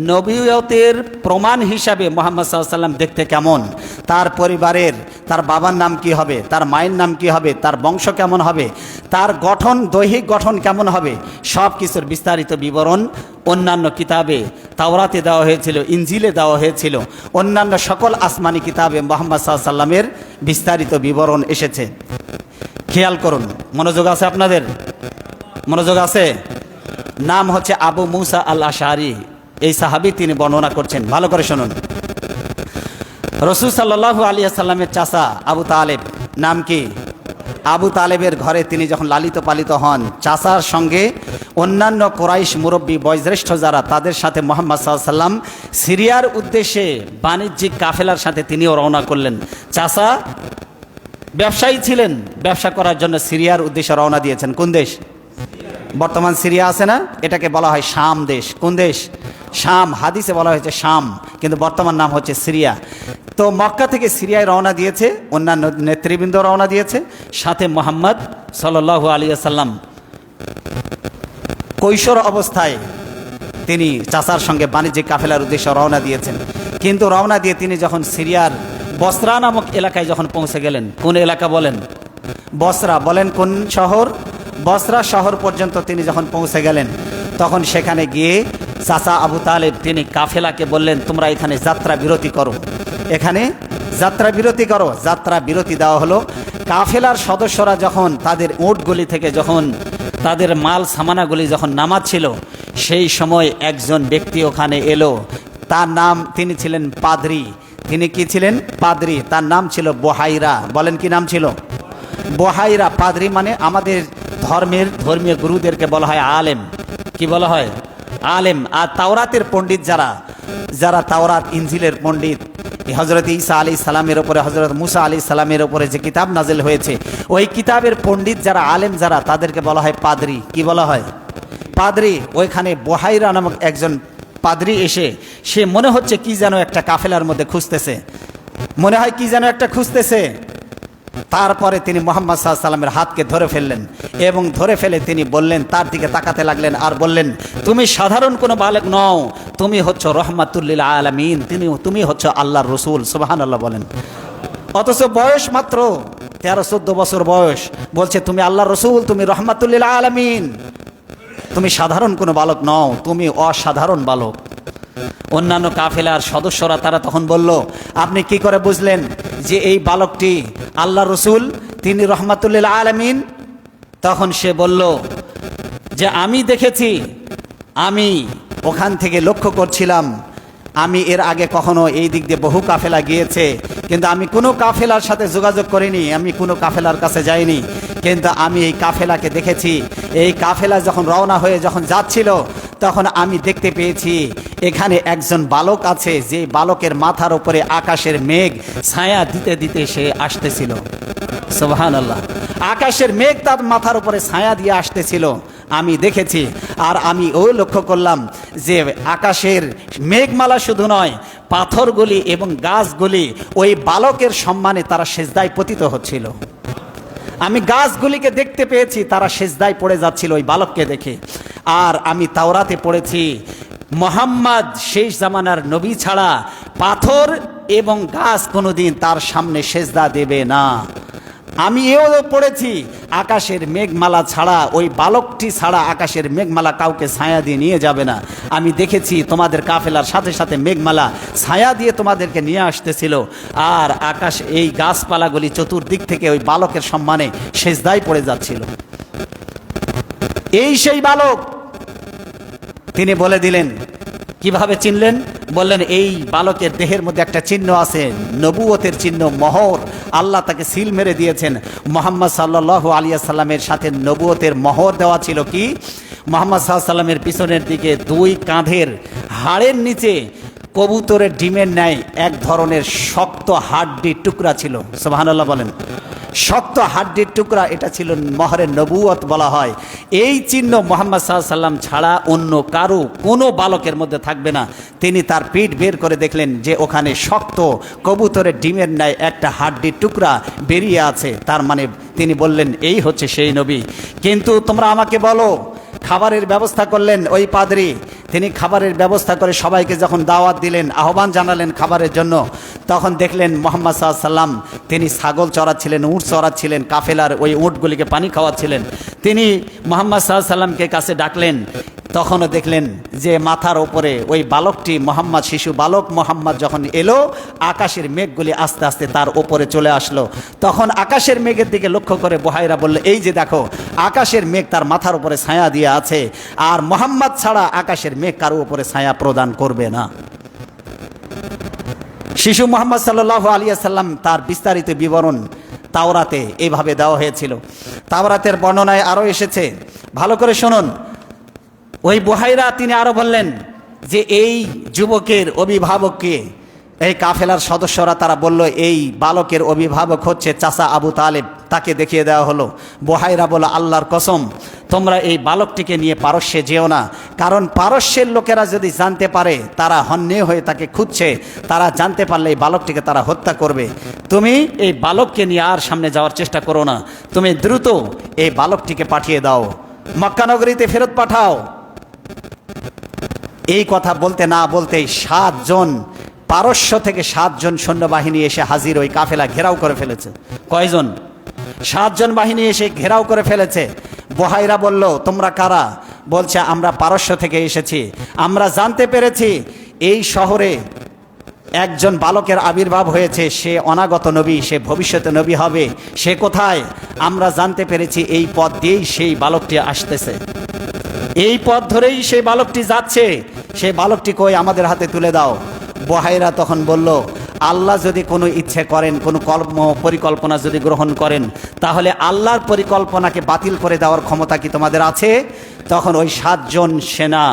A: নবুয়তের প্রমাণ হিসাবে মুহাম্মদ সাল্লাল্লাহু আলাইহি ওয়াসাল্লাম দেখতে কেমন, তার পরিবারের, তার বাবার নাম কি হবে, তার মায়ের নাম কি হবে, তার বংশ কেমন হবে, তার গঠন, দৈহিক গঠন কেমন হবে, সব কিছুর বিস্তারিত বিবরণ অন্যান্য কিতাবে, তাওরাতে দেওয়া হয়েছিল, ইনজিলে দেওয়া হয়েছিল, অন্যান্য সকল আসমানি কিতাবে মুহাম্মদ সাল্লাল্লাহু আলাইহি ওয়াসাল্লামের বিস্তারিত বিবরণ এসেছে। খেয়াল করুন, মনোযোগ আছে আপনাদের? মনোযোগ আছে? নাম হচ্ছে আবু মুসা আল আশআরী, এই সাহাবী, তিনি বর্ণনা করছেন, ভালো করে শুনুন। রাসূল সাল্লাল্লাহু আলাইহি ওয়াসাল্লামের চাচা আবু তালেব, নাম কি? আবু তালেবের ঘরে তিনি যখন লালিত পালিত হন, চাচার সঙ্গে অন্যান্য কোরাইশ মুরব্বী বয়োজ্যেষ্ঠ যারা, তাদের সাথে মুহাম্মদ সাল্লাল্লাহু আলাইহি ওয়াসাল্লাম সিরিয়ার উদ্দেশ্যে বাণিজ্যিক কাফেলার সাথে তিনিও রওনা করলেন। চাচা ব্যবসায়ী ছিলেন, ব্যবসা করার জন্য সিরিয়ার উদ্দেশ্যে রওনা দিয়েছেন। কোন দেশ? বর্তমান সিরিয়া আছে না, এটাকে বলা হয় শাম দেশ। কোন দেশ? শাম। হাদিসে বলা হয়েছে শাম, কিন্তু বর্তমান নাম হচ্ছে সিরিয়া। তো মক্কা থেকে সিরিয়ায় রওনা দিয়েছে, অন্যান্য নেতৃবৃন্দ রওনা দিয়েছে, সাথে মুহাম্মদ সাল্লাল্লাহু আলাইহি ওয়াসাল্লাম কৈশোর অবস্থায় তিনি চাচার সঙ্গে বাণিজ্যিক কাফেলার উদ্দেশ্যে রওনা দিয়েছেন। কিন্তু রওনা দিয়ে তিনি যখন সিরিয়ার বসরা নামক এলাকায় যখন পৌঁছে গেলেন, কোন এলাকা বলেন? বসরা। বলেন কোন শহর? বসরা শহর পর্যন্ত তিনি যখন পৌঁছে গেলেন, তখন সেখানে গিয়ে চাচা আবু তালেব তিনি কাফেলাকে বললেন, তোমরা এখানে যাত্রা বিরতি করো, এখানে যাত্রা বিরতি করো। যাত্রা বিরতি দেওয়া হলো। কাফেলার সদস্যরা যখন তাদের উটগুলি থেকে যখন তাদের মাল সামানাগুলি যখন নামাচ্ছিল, সেই সময় একজন ব্যক্তি ওখানে এলো, তার নাম, তিনি ছিলেন পাদ্রী। তিনি কি ছিলেন? পাদ্রী। তার নাম ছিল বুহাইরা। বলেন কি নাম ছিল? বুহাইরা। পাদ্রী মানে আমাদের ধর্মীয় গুরুদেরকে বলা হয় আলেম। কি বলা হয়? আলেম। আর তাওরাতের পণ্ডিত যারা তাওরাত ইনজিলের পণ্ডিত, হজরত ঈসা আলাইহিস সালামের উপরে, হজরত মুসা আলাইহিস সালামের উপরে যে কিতাব নাজিল হয়েছে, ওই কিতাবের পণ্ডিত যারা, আলেম যারা, তাদেরকে বলা হয় পাদ্রী। কি বলা হয়? পাদ্রী। ওইখানে বুহাইরা নামক একজন পাদ্রী এসে, সে মনে হচ্ছে কি যেন একটা কাফেলার মধ্যে খুঁজতেছে, মনে হয় কি যেন একটা খুঁজতেছে। তারপরে তিনি মুহাম্মদ সাল্লাল্লাহু আলাইহি ওয়াসাল্লামের হাতকে ধরে ফেললেন এবং ধরে ফেলে তিনি বললেন, তার দিকে তাকাতে লাগলেন আর বললেন, তুমি সাধারণ কোনো বালক নও, তুমি হচ্ছ রহমাতুল লিল আলামিন, তুমি হচ্ছ আল্লাহর রসুল। সুবহানাল্লাহ বলেন। অথচ বয়স মাত্র 13-14 বছর বয়স, বলছে তুমি আল্লাহর রসুল, তুমি রহমাতুল লিল আলামিন, তুমি সাধারণ কোনো বালক নও, তুমি অসাধারণ বালক। অন্যান্য কাফেলার সদস্যরা তারা তখন বলল, আপনি কি করে বুঝলেন যে এই বালকটি আল্লাহর রসুল, তিনি রহমাতুল লিল আলামিন? তখন সে বলল যে আমি দেখেছি, আমি ওখান থেকে লক্ষ্য করছিলাম, আমি এর আগে কখনো এই দিক দিয়ে বহু কাফেলা গিয়েছে, কিন্তু আমি কোনো কাফেলার সাথে যোগাযোগ করিনি, আমি কোনো কাফেলার কাছে যাইনি, কিন্তু আমি এই কাফেলাকে দেখেছি। এই কাফেলা যখন রওনা হয়ে যখন যাচ্ছিল, তখন আমি দেখতে পেয়েছি এখানে একজন বালক আছে, যে বালকের মাথার উপরে আকাশের মেঘ ছায়া দিতে দিতে সে আসতেছিল। সুবহানাল্লাহ। আকাশের মেঘ তার মাথার উপরে ছায়া দিয়ে আসতেছিল, আমি দেখেছি। আর আমি লক্ষ্য করলাম যে আকাশের মেঘমালা শুধু নয়, পাথরগুলি এবং গাছগুলি ওই বালকের সম্মানে তারা সেজদায় পতিত হচ্ছিল। আমি গাছগুলিকে দেখতে পেয়েছি, তারা সেজদায় পড়ে যাচ্ছিল ওই বালককে দেখে। আর আমি তাওরাতে পড়েছি, মুহাম্মদ শেষ জামানার নবী ছাড়া পাথর এবং গাছ কোনোদিন তার সামনে সেজদা দেবে না। আমি এও পড়েছি, আকাশের মেঘমালা ছাড়া, ওই বালকটি ছাড়া আকাশের মেঘমালা কাউকে ছায়া দিয়ে নিয়ে যাবে না। আমি দেখেছি তোমাদের কাফেলার সাথে সাথে মেঘমালা ছায়া দিয়ে তোমাদেরকে নিয়ে আসতেছিল, আর আকাশ এই গাছপালাগুলি চতুর্দিক থেকে ওই বালকের সম্মানে সেজদায় পড়ে যাচ্ছিল। এই সেই বালক। তিনি বলে দিলেন, কিভাবে চিনলেন? বললেন, এই বালকের দেহের মধ্যে একটা চিহ্ন আছে, নবুয়তের চিহ্ন, মোহর। আল্লাহ তাকে সিল মেরে দিয়েছেন। মুহাম্মদ সাল্লাল্লাহু আলাইহি ওয়াসাল্লামের সাথে নবুয়তের মোহর দেওয়া ছিল। কি? মুহাম্মদ সাল্লাল্লাহু আলাইহি ওয়াসাল্লামের পিছনের দিকে দুই কাঁধের হাড়ের নিচে কবুতরের ডিমের ন্যায় এক ধরনের শক্ত হাড্ডির টুকরা ছিল। সুবহানাল্লাহ বলেন। শক্ত হাড্ডির টুকরা, এটা ছিল মোহরের নবুয়ত বলা হয়। এই চিহ্ন মুহাম্মদ সাল্লাল্লাহু আলাইহি ওয়াসাল্লাম ছাড়া অন্য কারো, কোনো বালকের মধ্যে থাকবে না। তিনি তার পিঠ বের করে দেখলেন যে ওখানে শক্ত কবুতরের ডিমের ন্যায় একটা হাড্ডির টুকরা বেরিয়ে আছে। তার মানে তিনি বললেন, এই হচ্ছে সেই নবী। কিন্তু তোমরা আমাকে বলো, খাবারের ব্যবস্থা করলেন ওই পাদ্রী। তিনি খাবারের ব্যবস্থা করে সবাইকে যখন দাওয়াত দিলেন, আহ্বান জানালেন খাবারের জন্য, তখন দেখলেন মুহাম্মদ সাল্লাল্লাহু আলাইহি ওয়াসাল্লাম তিনি ছাগল চড়াচ্ছিলেন, উট চড়াচ্ছিলেন, কাফেলার ওই উটগুলিকে পানি খাওয়াচ্ছিলেন। তিনি মুহাম্মদ সাল্লাল্লাহু আলাইহি ওয়াসাল্লামকে কাছে ডাকলেন, তখনও দেখলেন যে মাথার ওপরে ওই বালকটি, মোহাম্মদ, শিশু বালক মোহাম্মদ যখন এলো, আকাশের মেঘগুলি আস্তে আস্তে তার ওপরে চলে আসলো। তখন আকাশের মেঘের দিকে লক্ষ্য করে বুহাইরা বলল, এই যে দেখো, আকাশের মেঘ তার মাথার উপরে ছায়া দিয়ে আছে, আর মোহাম্মদ ছাড়া আকাশের মেঘ কারো উপরে ছায়া প্রদান করবে না। শিশু মুহাম্মদ সাল্লাল্লাহু আলাইহি ওয়াসাল্লাম তার বিস্তারিত বিবরণ তাওরাতে এইভাবে দেওয়া হয়েছিল। তাওরাতের বর্ণনায় আরও এসেছে, ভালো করে শুনুন। ওই বুহাইরা তিনি আরো বললেন যে এই যুবকের অভিভাবককে, এই কাফেলার সদস্যরা তারা বলল, এই বালকের অভিভাবক হচ্ছে চাচা আবু তালেব। তাকে দেখিয়ে দেওয়া হলো। বুহাইরা বলল, আল্লাহর কসম, তোমরা এই বালকটিকে নিয়ে পারস্যে যেও না, কারণ পারস্যের লোকেরা যদি জানতে পারে, তারা হন্যে হয়ে তাকে খুঁজছে, তারা জানতে পারলে এই বালকটিকে তারা হত্যা করবে। তুমি এই বালককে নিয়ে আর সামনে যাওয়ার চেষ্টা করো না, তুমি দ্রুত এই বালকটিকে পাঠিয়ে দাও, মক্কা নগরীতে ফেরত পাঠাও। এই কথা বলতে না বলতেই 7 জন, পারস্য থেকে 7 জন সৈন্যবাহিনী এসে হাজির, ওই কাফেলা ঘেরাও করে ফেলেছে। কয়জন? 7 জন বাহিনী এসে ঘেরাও করে ফেলেছে। বুহাইরা বলল, তোমরা কারা? বলছে, আমরা পারস্য থেকে এসেছি, আমরা জানতে পেরেছি এই শহরে একজন বালকের আবির্ভাব হয়েছে, সে অনাগত নবী, সে ভবিষ্যতে নবী হবে। সে কোথায়? আমরা জানতে পেরেছি এই পথ দিয়েই সেই বালকটি আসতেছে, এই পথ ধরেই সেই বালকটি যাচ্ছে। সেই বালকটি কই, আমাদের হাতে তুলে দাও। বুহাইরা তখন বলল, আল্লাহ যদি কোনো ইচ্ছে করেন, কোনো পরিকল্পনা যদি গ্রহণ করেন, তাহলে আল্লাহর পরিকল্পনাকে বাতিল করে দেওয়ার ক্ষমতা কি তোমাদের আছে? তখন ওই 7 জন সেনা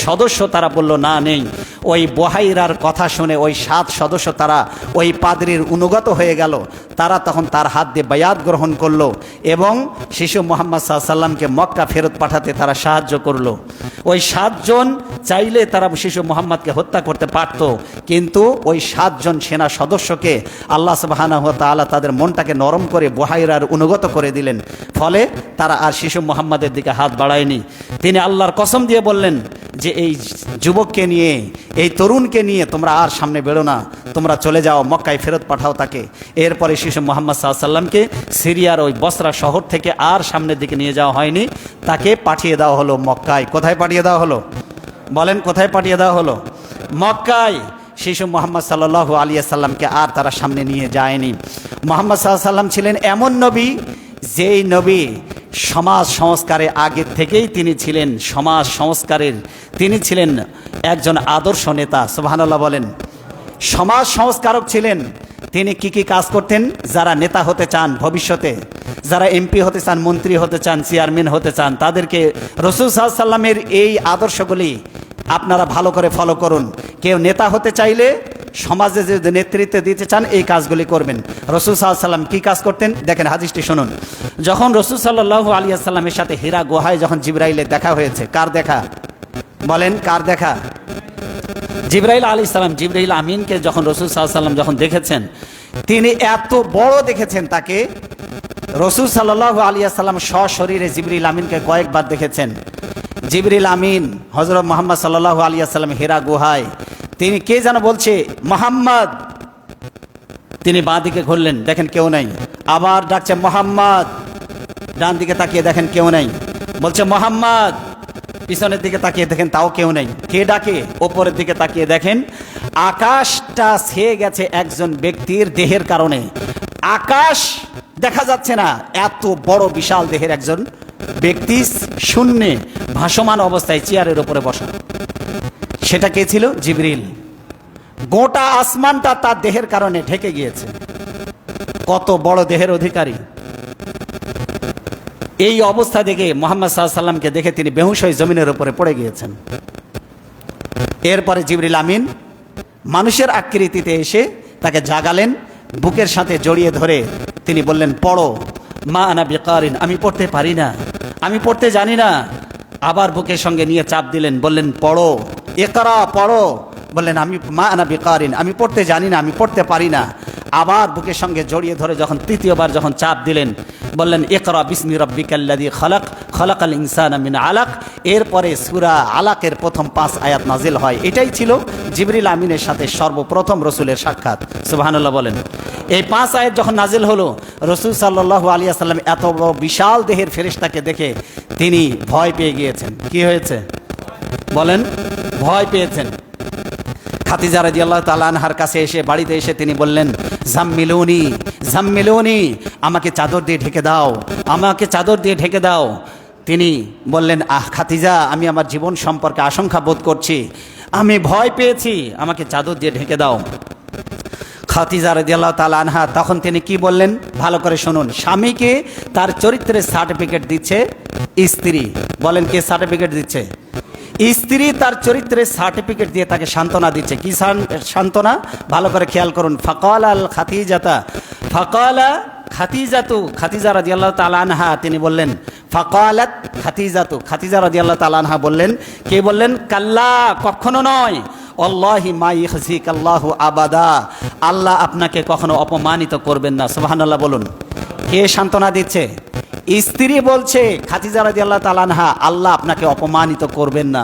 A: সদস্য তারা বলল না নেই। ওই বুহাইরার কথা শুনে ওই 7 সদস্য তারা ওই পাদ্রীর অনুগত হয়ে গেল। তারা তখন তার হাত দিয়ে বায়াত গ্রহণ করলো এবং শিশু মুহাম্মদ সাল্লাল্লাহু আলাইহি ওয়াসাল্লামকে মক্কা ফেরত পাঠাতে তারা সাহায্য করলো। ওই 7 জন চাইলে তারা শিশু মুহাম্মদকে হত্যা করতে পারত, কিন্তু ওই 7 জন সেনা সদস্যকে আল্লাহ সুবহানাহু ওয়া তাআলা তাদের মনটাকে নরম করে বুহাইরার অনুগত করে দিলেন। ফলে তারা আর শিশু মুহাম্মাদের দিকে হাত বাড়ায়নি। তিনি আল্লাহর কসম দিয়ে বললেন যে এই যুবককে নিয়ে, এই তরুণকে নিয়ে তোমরা আর সামনে বেরো না, তোমরা চলে যাও, মক্কায় ফেরত পাঠাও তাকে। এরপরে শিশু মুহাম্মদ সাল্লাল্লাহু আলাইহি ওয়াসাল্লামকে সিরিয়ার ওই বসরা শহর থেকে আর সামনের দিকে নিয়ে যাওয়া হয়নি, তাকে পাঠিয়ে দেওয়া হলো মক্কায়। কোথায় পাঠিয়ে দেওয়া হলো বলেন? কোথায় পাঠিয়ে দেওয়া হলো? মক্কায়। শিশু মুহাম্মদ সাল্লাল্লাহু আলাইহি ওয়াসাল্লামকে আর তারা সামনে নিয়ে যায়নি। মুহাম্মদ সাল্লাল্লাহু আলাইহি ওয়াসাল্লাম ছিলেন এমন নবী, যেই নবী সমাজ সংস্কারের আগের থেকেই তিনি ছিলেন সমাজ সংস্কারের, তিনি ছিলেন একজন আদর্শ নেতা। সুবহানাল্লাহ বলেন। সমাজ সংস্কারক ছিলেন। তিনি কি কি কাজ করতেন? যারা নেতা হতে চান ভবিষ্যতে, যারা এমপি হতে চান, মন্ত্রী হতে চান, চেয়ারম্যান হতে চান, তাদেরকে রাসূল সাল্লাল্লাহু আলাইহি ওয়াসাল্লামের এই আদর্শগুলি আপনারা ভালো করে ফলো করুন। কেউ নেতা হতে চাইলে, সমাজে যদি নেতৃত্ব দিতে চান, এই কাজগুলি করবেন। রাসূল সাল্লাল্লাহু আলাইহি ওয়াসাল্লাম কী কাজ করতেন দেখেন, হাদিসটি শুনুন। যখন রাসূল সাল্লাল্লাহু আলাইহি ওয়াসাল্লামের সাথে হীরা গুহায় যখন জিবরাইলের দেখা হয়েছে, কার দেখা বলেন? কার দেখা? জিবরাইল আলাইহিস সালাম, জিবরাইল আমিনকে যখন রাসূল সাল্লাল্লাহু আলাইহি ওয়াসাল্লাম যখন দেখেছেন, তিনি এত বড় দেখেছেন তাকে। রাসূল সাল্লাল্লাহু আলাইহি ওয়াসাল্লাম সশরীরে জিবরাইল আমিনকে কয়েকবার দেখেছেন। জিবরাইল আমিন হযরত মুহাম্মদ সাল্লাল্লাহু আলাইহি ওয়াসাল্লাম হীরা গুহায়, তিনি কে যেন বলছে মুহাম্মদ, তিনি বাঁ দিকে ঘুরলেন, দেখেন কেউ নাই। আবার ডাকছে মুহাম্মদ, ডান দিকে তাকিয়ে দেখেন কেউ নাই। বলছে মুহাম্মদ, পিছনের দিকে তাকিয়ে দেখেন তাও কেউ নেই। কে ডাকে? ওপরের দিকে তাকিয়ে দেখেন আকাশটা ছেয়ে গেছে একজন ব্যক্তির দেহের কারণে। আকাশ দেখা যাচ্ছে না, এত বড় বিশাল দেহের একজন ব্যক্তি শূন্যে ভাসমান অবস্থায় চেয়ারের উপরে বসা। সেটা কে ছিল? জিবরিল। গোটা আসমানটা তার দেহের কারণে ঢেকে গিয়েছে। কত বড় দেহের অধিকারী! এই অবস্থা দেখে মুহাম্মদ সাল্লাল্লাহু আলাইহি ওয়াসাল্লামকে দেখে তিনি বেহুশ হয়ে জমিনের উপরে পড়ে গিয়েছেন। এরপরে জিবরিল আমিন মানুষের আকৃতিতে এসে তাকে জাগালেন, বুকের সাথে জড়িয়ে ধরে তিনি বললেন, পড়ো। মা আনা বিকারিন, আমি পড়তে পারি না, আমি পড়তে জানি না। আবার বুকের সঙ্গে নিয়ে চাপ দিলেন, বললেন পড়ো, ইকরা, পড়ো। বললেন আমি মা আনা বিকারিন, আমি পড়তে জানি না, আমি পড়তে পারি না। আবার বুকের সঙ্গে জড়িয়ে ধরে যখন তৃতীয়বার যখন চাপ দিলেন, বললেন ইকরা বিসমি রাব্বিকাল্লাযী খালাক, খালাকাল ইনসানা মিন আলাক। এরপরে সূরা আলাকের প্রথম 5 আয়াত নাজিল হয়। এটাই ছিল জিবরিল আমিনের সাথে সর্বপ্রথম রসুলের সাক্ষাৎ। সুবহানাল্লাহ বলেন। এই 5 আয়াত যখন নাজিল হলো, রসুল সাল্লাল্লাহু আলাইহি ওয়াসাল্লাম এত বড় বিশাল দেহের ফেরেশতাকে দেখে তিনি ভয় পেয়ে গিয়েছেন। কি হয়েছে বলেন? ভয় পেয়েছেন। খাদিজা রাদিয়াল্লাহু তাআলা আনহার কাছে এসে, বাড়িতে এসে তিনি বললেন, জাম্মিলুনি, জাম্মিলুনি, আমাকে চাদর দিয়ে ঢেকে দাও, আমাকে চাদর দিয়ে ঢেকে দাও। তিনি বললেন, আহ খাদিজা, আমি আমার জীবন সম্পর্কে আশঙ্কা বোধ করছি, আমি ভয় পেয়েছি, আমাকে চাদর দিয়ে ঢেকে দাও। খাদিজা রাদিয়াল্লাহু তাআলা আনহা তখন তিনি কি বললেন ভালো করে শুনুন। স্বামীকে তার চরিত্রের সার্টিফিকেট দিচ্ছে স্ত্রী। বলেন কে সার্টিফিকেট দিচ্ছে? স্ত্রী তার চরিত্রের সার্টিফিকেট দিয়ে তাকে সান্ত্বনা দিচ্ছে। কি সান্ত্বনা? ভালো করে খেয়াল করুন। ফাকাল আল খাদিজাতা, ফাকালা খাদিজাতু, খাদিজা রাদিয়াল্লাহু তাআলা আনহা তিনি বললেন, ফাকালাত খাদিজাতু, খাদিজা রাদিয়াল্লাহু তাআলা আনহা বললেন, কে বললেন? কাল্লা, কখনো নয়, আল্লাহি মা ইখজিকাল্লাহু আবাদা, আল্লাহ আপনাকে কখনো অপমানিত করবেন না। সুবহানাল্লাহ বলুন। কে সান্ত্বনা দিচ্ছে? স্ত্রী বলছে, খাদিজা রাদিয়াল্লাহু তাআলা আনহা, আল্লাহ আপনাকে অপমানিত করবেন না।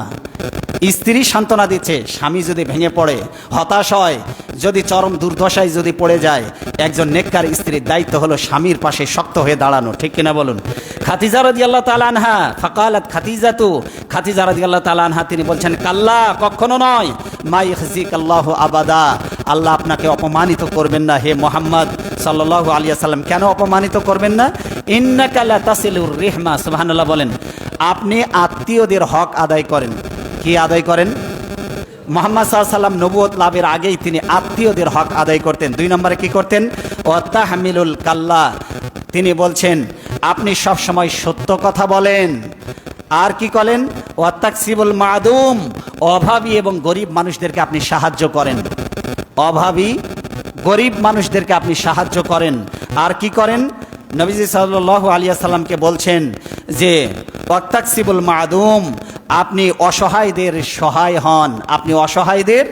A: স্ত্রী সান্ত্বনা দিচ্ছে। স্বামী যদি ভেঙে পড়ে, হতাশ হয়, যদি চরম দুর্দশায় যদি পড়ে যায়, একজন নেককার স্ত্রীর দায়িত্ব হলো স্বামীর পাশে শক্ত হয়ে দাঁড়ানো। ঠিক কিনা বলুন? খাদিজা রাদিয়াল্লাহু তাআলা আনহা, ফাকালাত খাদিজাতু, খাদিজা রাদিয়াল্লাহু তাআলা আনহা তিনি বলছেন, কাল্লা, কখনো নয়, মা ইখজিকাল্লাহু আবাদা, আল্লাহ আপনাকে অপমানিত করবেন না হে মুহাম্মদ সাল্লাল্লাহু আলাইহি ওয়াসাল্লাম। কেন অপমানিত করবেন না? ইন্নাকা লা তাসিলুর রিহমা, সুবহানাল্লাহ বলেন। আপনি আত্মীয়দের হক আদায় করেন। কি আদায় করেন? মুহাম্মদ সাল্লাল্লাহু আলাইহি ওয়াসাল্লাম নবুয়ত লাভের আগেই তিনি আত্মীয়দের হক আদায় করতেন। 2 নম্বরে কি করতেন? ওয়া তাহমিলুল কাল্লা, তিনি বলছেন আপনি সব সময় সত্য কথা বলেন, আর কি করেন? ওয়াত্তাকসিবুল মাদুম, অভাবী এবং গরিব মানুষদেরকে আপনি সাহায্য করেন। অভাবী গরিব মানুষদেরকে আপনি সাহায্য করেন। আর কি করেন? নবীজি সাল্লাল্লাহু আলাইহি ওয়াসাল্লামকে বলছেন যে ওয়াত্তাকসিবুল মাদুম, আপনি অসহায়দের সহায় হন। আপনি অসহায়দের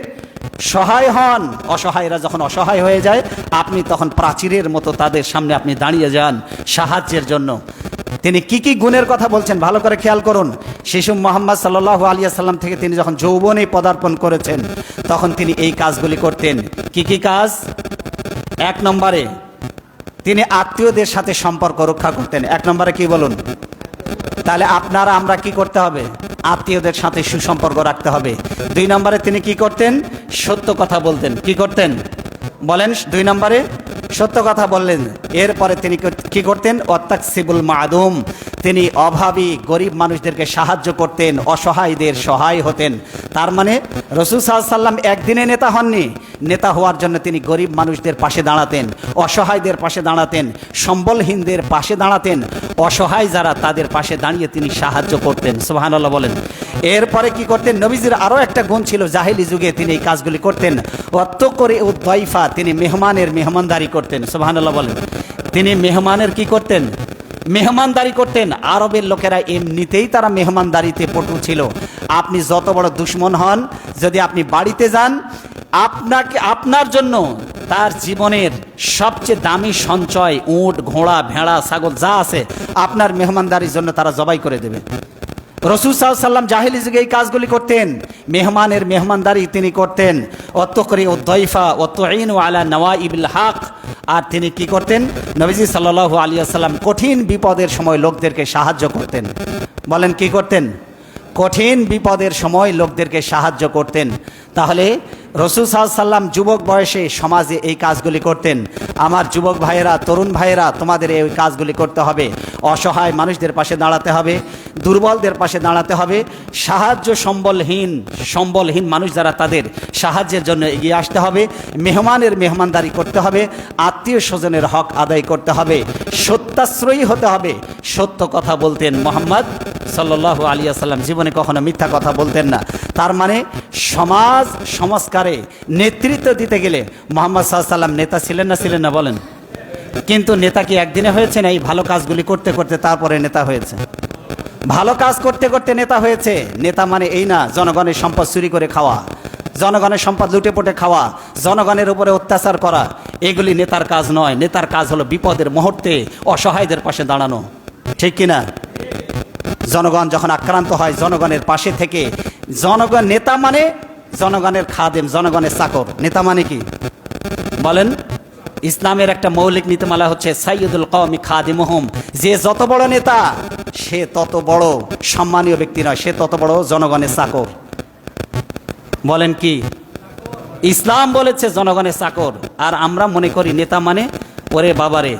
A: সহায় হন। অসহায়রা যখন অসহায় হয়ে যায়, আপনি তখন প্রাচীরের মতো তাদের সামনে আপনি দাঁড়িয়ে যান সাহায্যের জন্য। তিনি কি কি গুণের কথা বলছেন ভালো করে খেয়াল করুন। শিশু মুহাম্মদ সাল্লাল্লাহু আলাইহি ওয়াসাল্লাম থেকে তিনি যখন যৌবনে পদার্পণ করেছেন, তখন তিনি এই কাজগুলি করতেন। কি কি কাজ? এক নম্বরে তিনি আত্মীয়দের সাথে সম্পর্ক রক্ষা করতেন। এক নম্বরে কি বলুন? তাহলে আপনারা আমরা কি করতে হবে? আত্মীয়দের সাথে সুসম্পর্ক রাখতে হবে। দুই নম্বরে তিনি কি করতেন? সত্য কথা বলতেন। কি করতেন বলেন? দুই নম্বরে সত্য কথা বললেন। এরপরে তিনি কি করতেন? ওয়াত্তাকসিবুল মাদুম, তিনি অভাবী গরিব মানুষদেরকে সাহায্য করতেন, অসহায়দের সহায় হতেন। তার মানে রাসূল সাল্লাল্লাহু আলাইহি ওয়াসাল্লাম একদিনে নেতা হননি। নেতা হওয়ার জন্য তিনি গরিব মানুষদের পাশে দাঁড়াতেন, অসহায়দের পাশে দাঁড়াতেন, সম্বলহীনদের পাশে দাঁড়াতেন। অসহায় যারা তাদের পাশে দাঁড়িয়ে তিনি সাহায্য করতেন। সুবহানাল্লাহ বলেন। এরপরে কি করতেন? নবীজির আরও একটা গুণ ছিল, জাহেলি যুগে তিনি এই কাজগুলি করতেন। ওয়াত্তাকরি উদ্দাইফা, তিনি মেহমানের মেহমানদারি করতেন। সুবহানাল্লাহ বলেন। তিনি মেহমানের কি করতেন? মেহমানদারি করতেন। আরবের লোকেরা এমনিতেই তারা মেহমানদারিতে পটু ছিল। আপনি যত বড় দুশমন হন, যদি আপনি বাড়িতে যান, আপনার জন্য তার জীবনের সবচেয়ে দামি সঞ্চয় উট, ঘোড়া, ভেড়া, ছাগল যা আছে আপনার মেহমানদারির জন্য তারা জবাই করে দেবে। রাসূল সাল্লাল্লাহু আলাইহি ওয়াসাল্লাম জাহেলি যুগে এই কাজগুলি করতেন। মেহমানের মেহমানদারি তিনি করতেন। ওয়াত্তাকরি উদ্দাইফা ওয়াতুইনু আলা নওয়াইবিল হক। আর তিনি কি করতেন? নবীজি সাল্লাল্লাহু আলাইহি ওয়াসাল্লাম কঠিন বিপদের সময় লোকদেরকে সাহায্য করতেন। বলেন কি করতেন? কঠিন বিপদের সময় লোকদেরকে সাহায্য করতেন। তাহলে রাসূল সাল্লাল্লাহু আলাইহি ওয়াসাল্লাম যুবক বয়সে সমাজে এই কাজগুলি করতেন। আমার যুবক ভাইয়েরা, তরুণ ভাইয়েরা, তোমাদের এই কাজগুলি করতে হবে। অসহায় মানুষদের পাশে দাঁড়াতে হবে, দুর্বলদের পাশে দাঁড়াতে হবে, সাহায্য সম্বলহীন মানুষ যারা তাদের সাহায্যের জন্য এগিয়ে আসতে হবে, মেহমানের মেহমানদারি করতে হবে, আত্মীয় স্বজনের হক আদায় করতে হবে, সত্যাশ্রয়ী হতে হবে। সত্য কথা বলতেন মুহাম্মদ সাল্লাল্লাহু আলাইহি ওয়াসাল্লাম, জীবনে কখনো মিথ্যা কথা বলতেন না। তার মানে সমাজ সংস্কারে নেতৃত্ব দিতে গেলে মুহাম্মদ সাল্লাল্লাহু আলাইহি ওয়াসাল্লাম নেতা ছিলেন না? ছিলেন না? বলেন। কিন্তু নেতা কি একদিনে হয়েছে না? এই ভালো কাজগুলি করতে করতে তারপরে নেতা হয়েছে। ভালো কাজ করতে করতে নেতা হয়েছে। নেতা মানে এই না জনগণের সম্পদ চুরি করে খাওয়া, জনগণের সম্পদ লুটে পুটে খাওয়া, জনগণের উপরে অত্যাচার করা, এগুলি নেতার কাজ নয়। নেতার কাজ হলো বিপদের মুহূর্তে অসহায়দের পাশে দাঁড়ানো। ঠিক কিনা? জনগণ যখন আক্রান্ত হয়, জনগণের পাশে থেকে জনগণ, নেতা মানে জনগণের খাদেম, জনগণের চাকর। নেতা মানে কি বলেন? ইসলামের একটা মৌলিক নীতিমালা হচ্ছে সাইয়্যিদুল কওমি খাদিমুহুম। যে যত বড় নেতা সে তত বড় সম্মানীয় ব্যক্তি নয়, সে তত বড় জনগণের চাকর। বলেন কি? ইসলাম বলেছে জনগণের চাকর। আর আমরা মনে করি নেতা মানে ওরে বাবারে,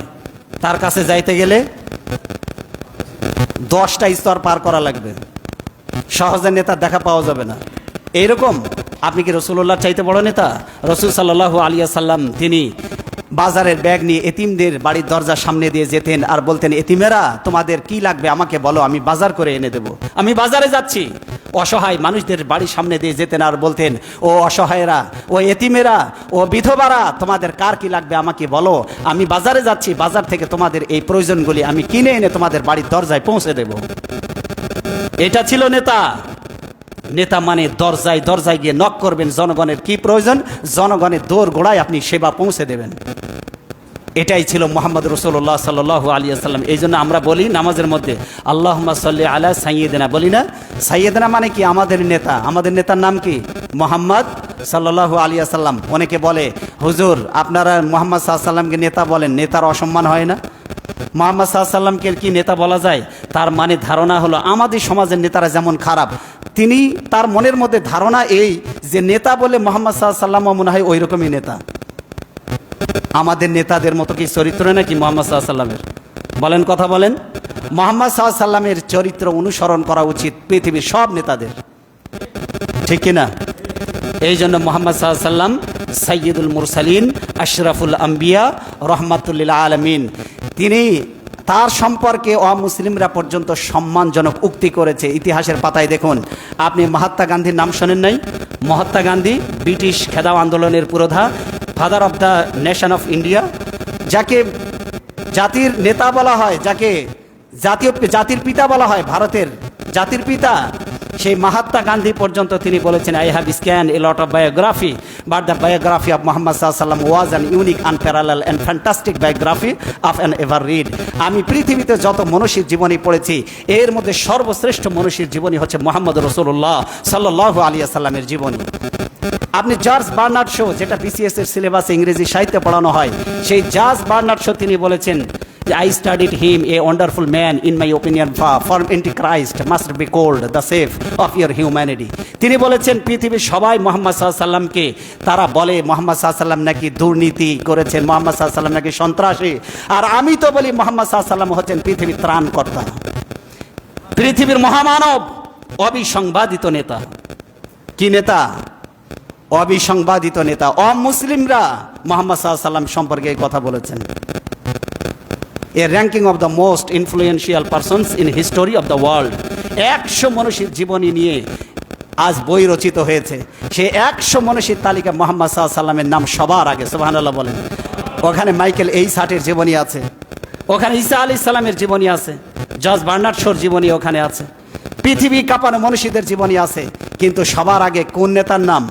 A: তার কাছে যাইতে গেলে 10টা স্তর পার করা লাগবে, সহজে নেতার দেখা পাওয়া যাবে না। এইরকম। আপনি কি রাসূলুল্লাহ চাইতে বড় নেতা? রাসূল সাল্লাল্লাহু আলাইহি ওয়াসাল্লাম তিনি বাজারের ব্যাগ নিয়ে এতিমদের বাড়ির দরজার সামনে দিয়ে যেতেন আর বলতেন, এতিমেরা তোমাদের কি লাগবে আমাকে বলো, আমি বাজার করে এনে দেব, আমি বাজারে যাচ্ছি। অসহায় মানুষদের বাড়ির সামনে দিয়ে যেতেন আর বলতেন, ও অসহায়রা, ও এতিমেরা, ও বিধবারা, তোমাদের কার কি লাগবে আমাকে বলো, আমি বাজারে যাচ্ছি, বাজার থেকে তোমাদের এই প্রয়োজনগুলি আমি কিনে এনে তোমাদের বাড়ির দরজায় পৌঁছে দেব। এটা ছিল নেতা। নেতা মানে দরজায় দরজায় গিয়ে নক করবেন, জনগণের কি প্রয়োজন জনগণের দোর গোড়ায় আপনি সেবা পৌঁছে দেবেন। এটাই ছিল মুহাম্মদ রাসূলুল্লাহ সাল্লাল্লাহু আলাইহি ওয়াসাল্লাম। এই জন্য আমরা বলি নামাজের মধ্যে আল্লাহুম্মা সাল্লি আলা সাইয়্যিদিনা, বলি না? সাইয়্যিদিনা মানে কি? আমাদের নেতা। আমাদের নেতার নাম কি? মুহাম্মদ সাল্লাল্লাহু আলাইহি ওয়াসাল্লাম। অনেকে বলে, হুজুর আপনারা মুহাম্মদ সাল্লাল্লাহু আলাইহি ওয়াসাল্লামকে নেতা বলেন, নেতার অসম্মান হয় না? মুহাম্মদ সাল্লাল্লাহু আলাইহি ওয়াসাল্লামকে কি নেতা বলা যায়? তার মানে ধারণা হলো আমাদের সমাজের নেতারা যেমন খারাপ, তিনি তার মনের মধ্যে ধারণা এই যে নেতা বলে মুহাম্মদ সাল্লাল্লাহু আলাইহি ওয়াসাল্লাম মনে হয় ওই রকমই নেতা। আমাদের নেতাদের মতো কি চরিত্র নাকি মুহাম্মদ সাল্লাল্লাহু আলাইহি ওয়াসাল্লামের? বলেন, কথা বলেন। মুহাম্মদ সাল্লাল্লাহু আলাইহি ওয়াসাল্লামের চরিত্র অনুসরণ করা উচিত পৃথিবীর সব নেতাদের, ঠিক কিনা? এই জন্য মুহাম্মদ সাল্লাল্লাহু আলাইহি ওয়াসাল্লাম সাইয়্যিদুল মুরসালিন, আশরাফুল আম্বিয়া, রহমাতুল লিল আলামিন। তিনি তার সম্পর্কে অমুসলিমরা পর্যন্ত সম্মানজনক উক্তি করেছে। ইতিহাসের পাতায় দেখুন, আপনি মহাত্মা গান্ধীর নাম শোনেন নাই? মহাত্মা গান্ধী ব্রিটিশ খেদাও আন্দোলনের পুরোধা, father of the nation of India, যাকে জাতির নেতা বলা হয়, যাকে জাতির পিতা বলা হয়, ভারতের জাতির পিতা, সেই মহাত্মা গান্ধী পর্যন্ত তিনি বলেছেন, I have scan a lot of biography, but the biography of Muhammad সাল্লাম was an unique unparallel and fantastic biography of an ever read. আমি পৃথিবীতে যত মনীষীর জীবনী পড়েছি, এর মধ্যে সর্বশ্রেষ্ঠ মনীষীর জীবনী হচ্ছে মোহাম্মদ রাসূলুল্লাহ সাল্লাল্লাহু আলাইহি সাল্লামের জীবনী। আপনি জর্জ বার্নার্ড শো, যেটা বিসিএস এর সিলেবাসে ইংরেজি সাহিত্যে পড়ানো হয়, সেই জর্জ বার্নার্ড শো তিনি বলেছেন, I studied him, a wonderful man, in my opinion, for Antichrist must be called the safe of your humanity. তিনি বলেছেন, পৃথিবীর সবাই মোহাম্মদ সাল্লাল্লাহু আলাইহি সাল্লামকে তারা বলে মোহাম্মদ সাল্লাল্লাহু আলাইহি সাল্লাম নাকি দুর্নীতি করেছেন, মোহাম্মদ সাল্লাল্লাহু আলাইহি সাল্লাম নাকি সন্ত্রাসী, আর আমি তো বলি মোহাম্মদ সাল্লাল্লাহু আলাইহি সাল্লাম হচ্ছেন পৃথিবীর ত্রাণকর্তা, পৃথিবীর মহামানব, অবিসংবাদিত নেতা। কি নেতা? অবিসংবাদিত নেতা। অমুসলিমরা মোহাম্মদ সাল্লাল্লাহু আলাইহি সাল্লাম সম্পর্কে এই কথা বলেছেন। A ranking of the most influential persons in history of the world, 100 মনীষীর জীবনী নিয়ে আজ বই রচিত হয়েছে। সেই 100 মনীষীর তালিকা মোহাম্মদ সাল্লাল্লাহু আলাইহি সাল্লামের নাম সবার আগে, সুবহানাল্লাহ বলেন। ওখানে মাইকেল এইসার্টের জীবনী আছে, ওখানে ঈসা আলাইহিস সালামের জীবনী আছে, জর্জ বার্নার্ড শোর জীবনী ওখানে আছে, পৃথিবী কাঁপানো মনীষীদের জীবনী আছে। কিন্তু সবার আগে কোন নেতার নাম?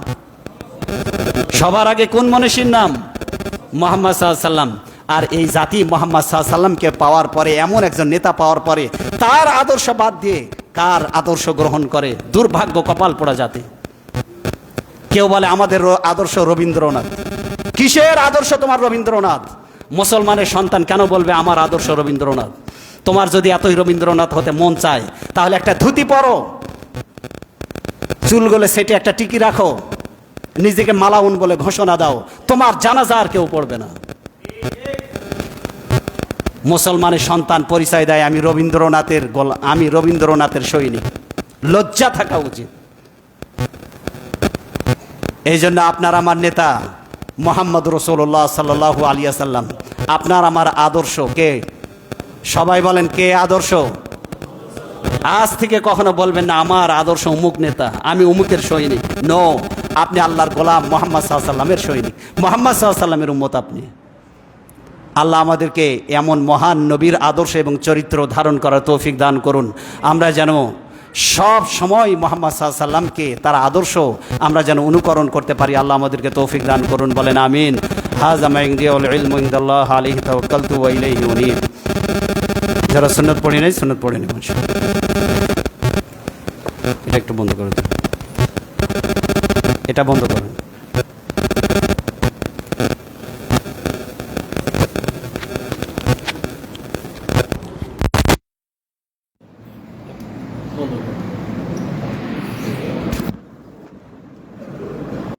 A: সবার আগে কোন মনীষীর নাম? মোহাম্মদ সাল্লাল্লাহু আলাইহি সাল্লাম। আর এই জাতি মোহাম্মদ সাল্লাল্লাহু আলাইহি সাল্লামকে পাওয়ার পরে, এমন একজন নেতা পাওয়ার পরে, তার আদর্শ বাদ দিয়ে কার আদর্শ গ্রহণ করে? দুর্ভাগ্য, কপাল পোড়া জাতি। কেউ বলে আমাদের আদর্শ রবীন্দ্রনাথ। কিসের আদর্শ তোমার রবীন্দ্রনাথ? মুসলমানের সন্তান কেন বলবে আমার আদর্শ রবীন্দ্রনাথ? তোমার যদি এতই রবীন্দ্রনাথ হতে মন চায়, তাহলে একটা ধুতি পরো, চুলগুলো সেটে একটা টিকি রাখো, নিজেকে মালাউন বলে ঘোষণা দাও, তোমার জানাজা আর কেউ পড়বে না। মুসলমানের সন্তান পরিচয় দেয় আমি রবীন্দ্রনাথের সৈনিক। লজ্জা থাকা উচিত। এই জন্য আপনার আমার নেতা মোহাম্মদ রাসূলুল্লাহ সাল্লাল্লাহু আলাইহি ওয়াসাল্লাম, আপনার আমার আদর্শ কে? সবাই বলেন, কে আদর্শ? আজ থেকে কখনো বলবেন না আমার আদর্শ অমুক নেতা, আমি অমুকের সৈনিক। নো, আপনি আল্লাহর গোলাম, মোহাম্মদ সাল্লাল্লাহু আলাইহি ওয়াসাল্লামের সৈনিক, মোহাম্মদ সাল্লাল্লাহু আলাইহি ওয়াসাল্লামের উম্মত আপনি। আল্লাহ আমাদেরকে এমন মহান নবীর আদর্শ এবং চরিত্র ধারণ করার তৌফিক দান করুন। আমরা যেন সব সময় মোহাম্মদ সাল্লাল্লাহু আলাইহি ওয়াসাল্লামকে, তার আদর্শ আমরা যেন অনুকরণ করতে পারি। আল্লাহ আমাদেরকে তৌফিক দান করুন, বলেন আমিন। হাযা মা ইনদি ওয়াল ইলমু ইনদাল্লাহ আলাইহি তাওয়াক্কালতু ওয়া ইলাইহি উনীব। যারা সুন্নাত পড়ে নাই, সুন্নাত পড়ে নেবেন। এটা একটু বন্ধ করে দিন, এটা বন্ধ করুন।